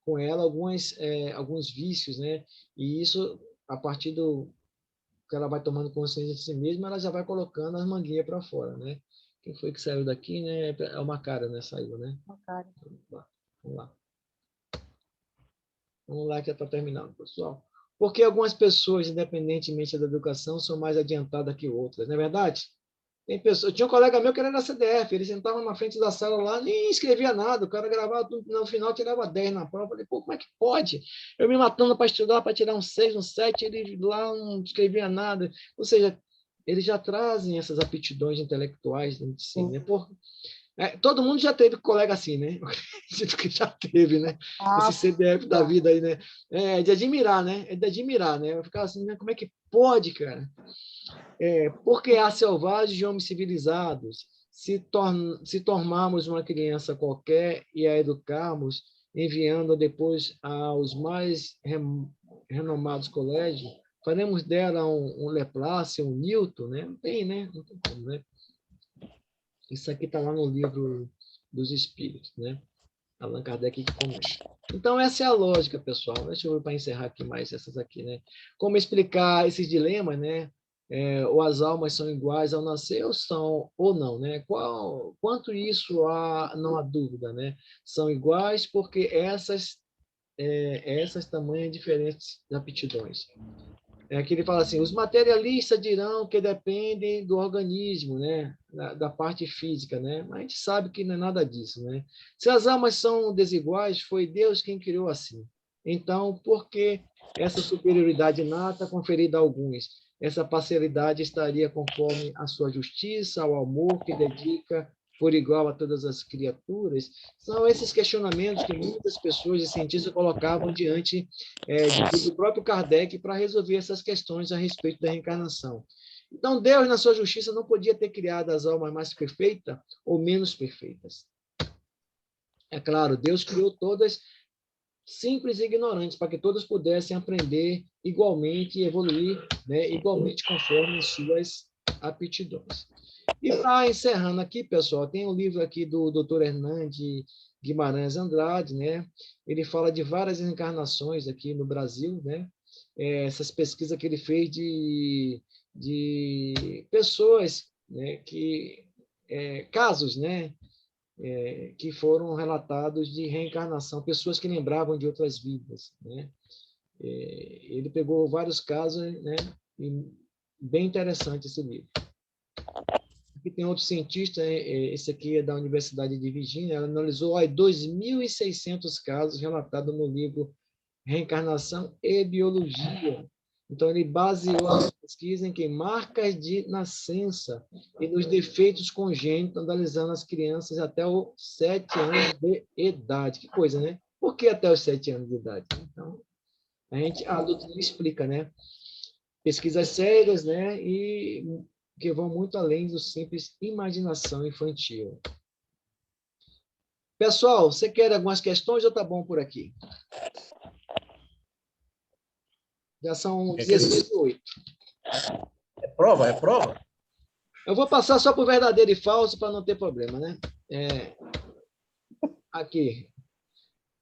com ela alguns vícios, né? E isso, a partir do que ela vai tomando consciência de si mesma, ela já vai colocando as manguinhas para fora, né? Quem foi que saiu daqui, né? É uma cara, né? Saiu, né? Macário. Vamos lá. Vamos lá que já está terminando, pessoal. Porque algumas pessoas, independentemente da educação, são mais adiantadas que outras, não é verdade? Tinha um colega meu que era da CDF, ele sentava na frente da sala lá, nem escrevia nada, o cara gravava tudo, no final tirava 10 na prova. Eu falei, pô, como é que pode? Eu me matando para estudar, para tirar um 6, um 7, ele lá não escrevia nada. Ou seja, eles já trazem essas aptidões intelectuais dentro de si, né? Todo mundo já teve colega assim, né? Eu acredito que já teve, né? Esse CDF da vida aí, né? É de admirar, né? É de admirar, né? Eu ficava assim, né? Como é que pode, cara? Porque há selvagens e homens civilizados. Se tornarmos uma criança qualquer e a educarmos, enviando depois aos mais renomados colégios, faremos dela um Laplace, um Newton, né? Não tem, né? Não tem como, né? Isso aqui está lá no livro dos Espíritos, né? Allan Kardec que comenta. Então, essa é a lógica, pessoal. Deixa eu ver para encerrar aqui mais essas aqui, né? Como explicar esses dilemas, né? Ou as almas são iguais ao nascer ou são ou não, né? Quanto isso não há dúvida, né? São iguais porque essas tamanhas diferentes aptidões. Que ele fala assim, os materialistas dirão que dependem do organismo, né? Da parte física, né? Mas a gente sabe que não é nada disso, né? Se as almas são desiguais, foi Deus quem criou assim. Então, por que essa superioridade inata conferida a alguns? Essa parcialidade estaria conforme a sua justiça, ao amor que dedica por igual a todas as criaturas? São esses questionamentos que muitas pessoas e cientistas colocavam diante do próprio Kardec para resolver essas questões a respeito da reencarnação. Então, Deus, na sua justiça, não podia ter criado as almas mais perfeitas ou menos perfeitas. É claro, Deus criou todas simples e ignorantes, para que todos pudessem aprender igualmente e evoluir, né, igualmente conforme suas aptidões. E para encerrando aqui, pessoal, tem um livro aqui do Dr. Hernande Guimarães Andrade, né? Ele fala de várias encarnações aqui no Brasil, né? Essas pesquisas que ele fez de pessoas, né, casos, né, que foram relatados de reencarnação, pessoas que lembravam de outras vidas, né? Ele pegou vários casos, né? E bem interessante esse livro. Aqui tem outro cientista, esse aqui é da Universidade de Virgínia, ela analisou 2.600 casos relatados no livro Reencarnação e Biologia. Então, ele baseou a pesquisa em marcas de nascença e nos defeitos congênitos, analisando as crianças até os 7 anos de idade. Que coisa, né? Por que até os 7 anos de idade? Então, a doutrina explica, né? Pesquisas sérias, né? E que vão muito além do simples imaginação infantil. Pessoal, você quer algumas questões ou está bom por aqui? Já são 16h08. É prova? É prova? Eu vou passar só por verdadeiro e falso para não ter problema, né? Aqui.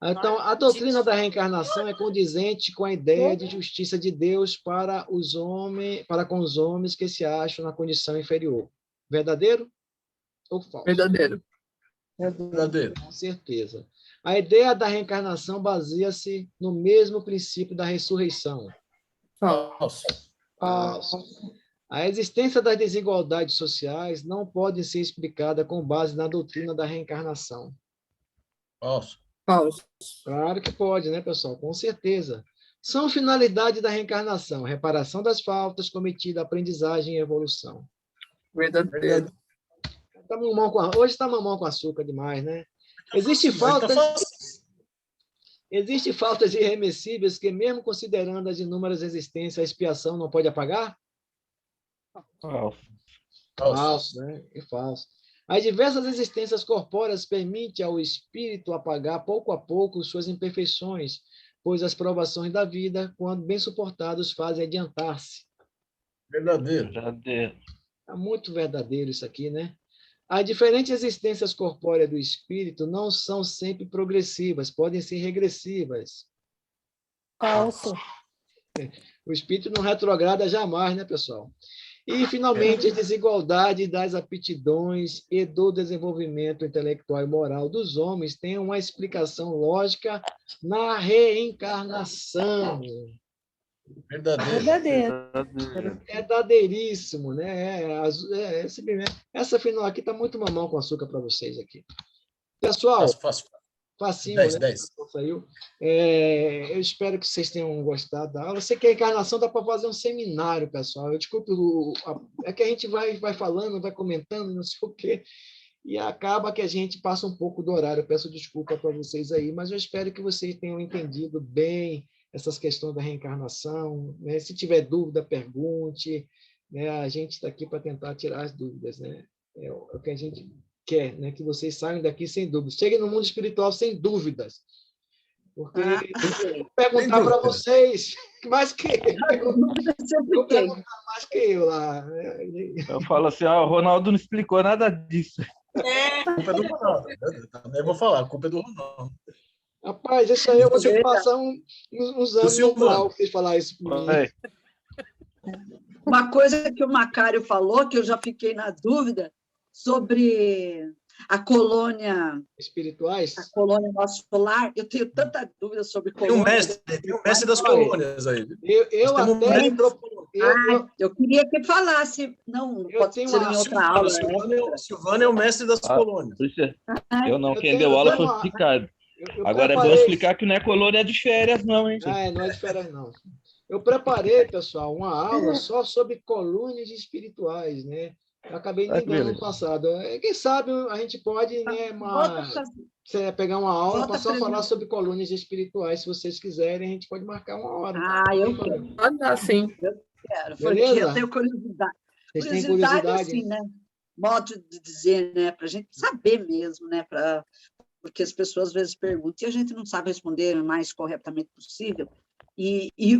Então, a doutrina da reencarnação é condizente com a ideia de justiça de Deus para com os homens que se acham na condição inferior. Verdadeiro ou falso? Verdadeiro. Verdadeiro. Com certeza. A ideia da reencarnação baseia-se no mesmo princípio da ressurreição. Falso. Falso. A existência das desigualdades sociais não pode ser explicada com base na doutrina da reencarnação. Falso. Falso. Claro que pode, né, pessoal? Com certeza. São finalidades da reencarnação: reparação das faltas cometidas, aprendizagem e evolução. Verdadeiro. Hoje está mamão com açúcar demais, né? Existem faltas irremessíveis que, mesmo considerando as inúmeras existências, a expiação não pode apagar? Falso. Falso, né? É falso. As diversas existências corpóreas permitem ao espírito apagar pouco a pouco suas imperfeições, pois as provações da vida, quando bem suportados, fazem adiantar-se. Verdadeiro. Verdadeiro. É muito verdadeiro isso aqui, né? As diferentes existências corpóreas do espírito não são sempre progressivas, podem ser regressivas. Falso. O espírito não retrograda jamais, né, pessoal? E, finalmente, a desigualdade das aptidões e do desenvolvimento intelectual e moral dos homens tem uma explicação lógica na reencarnação. Verdadeiro. Verdadeiríssimo, né? Essa final aqui está muito mamão com açúcar para vocês aqui. Pessoal, facinho, 10, né? 10. Saiu. Eu espero que vocês tenham gostado da aula. Eu sei que a encarnação dá para fazer um seminário, pessoal. Desculpe, é que a gente vai falando, vai comentando, não sei o quê, e acaba que a gente passa um pouco do horário. Eu peço desculpa para vocês aí, mas eu espero que vocês tenham entendido bem essas questões da reencarnação, né? Se tiver dúvida, pergunte, né? A gente está aqui para tentar tirar as dúvidas, né? É o que a gente quer, né? Que vocês saiam daqui sem dúvidas. Cheguem no mundo espiritual sem dúvidas. Porque eu vou perguntar para vocês mais que eu. Vou perguntar mais que eu lá. Eu falo assim, o Ronaldo não explicou nada disso. A culpa é do Ronaldo. Também vou falar, a culpa é do Ronaldo. Rapaz, isso aí eu vou ter que passar uns anos no grau para vocês falar isso para mim. Uma coisa que o Macário falou, que eu já fiquei na dúvida, sobre a colônia espirituais, a colônia nosso solar, eu tenho tanta dúvida sobre colônia. Tem um mestre das colônias aí. Eu queria que falasse, não pode ser em outra aula. Silvano é o mestre das colônias. Eu não, quem deu aula foi o Ricardo. Agora é bom explicar que não é colônia de férias, não, hein? Não é de férias, não. Eu preparei, pessoal, uma aula só sobre colônias espirituais, né? Eu acabei nem dando no passado. Quem sabe a gente pode, né, pegar uma aula para só falar sobre colônias espirituais. Se vocês quiserem, a gente pode marcar uma hora. Eu quero. Pode dar, sim. Eu quero, porque eu tenho curiosidade. Vocês têm curiosidade? Assim, né? Modo de dizer, né? Para a gente saber mesmo, né? Porque as pessoas às vezes perguntam e a gente não sabe responder o mais corretamente possível.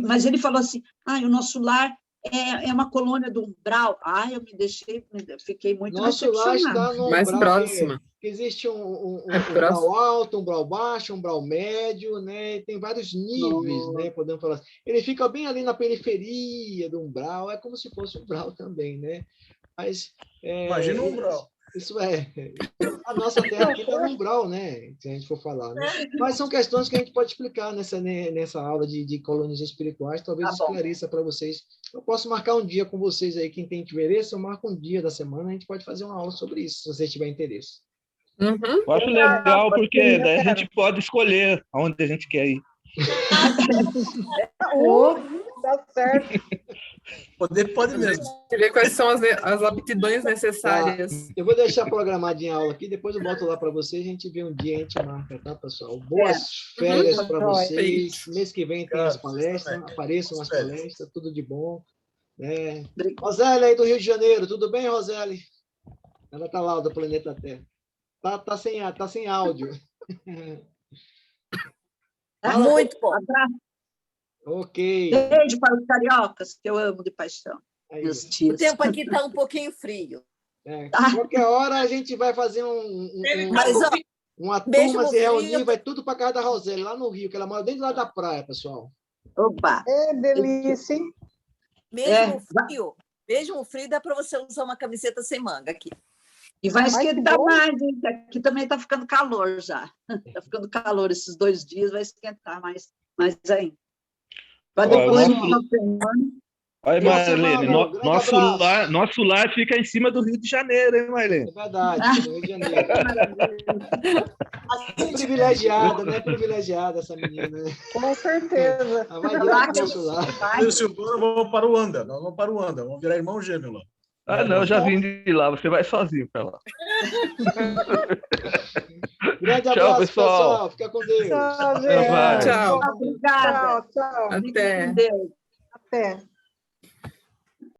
Mas ele falou assim, o nosso lar é uma colônia do umbral. Eu fiquei muito Nosso lar decepcionada. está no Mais umbral, próxima. existe um É umbral próximo. alto, um umbral baixo, um umbral médio, né? E tem vários níveis, né? Podemos falar assim. Ele fica bem ali na periferia do umbral, é como se fosse um umbral também, né? Mas Imagina um umbral. Isso a nossa terra aqui está no umbral, né? Se a gente for falar, né? Mas são questões que a gente pode explicar nessa aula de colônias espirituais, talvez esclareça para vocês. Eu posso marcar um dia com vocês aí, quem tem interesse, eu marco um dia da semana, a gente pode fazer uma aula sobre isso, se vocês tiverem interesse. Uhum. Eu acho legal, porque daí a gente pode escolher aonde a gente quer ir. Dá certo. Pode mesmo. Ver quais são as aptidões necessárias. Eu vou deixar programadinha a aula aqui, depois eu boto lá para vocês, a gente vê um dia, a gente marca, tá, pessoal? Boas férias para vocês. Mês que vem tem as palestras, apareçam as palestras, tudo de bom. Né? Roseli aí do Rio de Janeiro, tudo bem, Roseli? Ela está lá, do planeta Terra. Tá sem áudio. Muito bom. Ok. Beijo para os cariocas, que eu amo de paixão. Meus tios. O tempo aqui está um pouquinho frio. Qualquer hora a gente vai fazer uma turma se reunir, vai tudo para casa da Roseli, lá no Rio, que ela mora dentro lá da praia, pessoal. Opa! Delícia, hein? Mesmo frio, dá para você usar uma camiseta sem manga aqui. E vai esquentar mais, hein? Aqui também está ficando calor já. Está ficando calor esses 2 dias, vai esquentar mais ainda. Vai depois Olha, Marlene, nosso lar fica em cima do Rio de Janeiro, hein, Marlene? É verdade, no Rio de Janeiro. Privilegiada, né? Privilegiada essa menina. Né? Com certeza. Vai direto pro nosso lar. Eu e o Silvano vamos para o Anda. Nós vamos para o Anda. Vamos virar irmão gêmeo lá. Não, eu já vim de lá. Você vai sozinho para lá. Grande abraço, tchau, pessoal. Fica com Deus. Tchau, gente. Tchau. Obrigada. Tchau. Até. Deus. Até.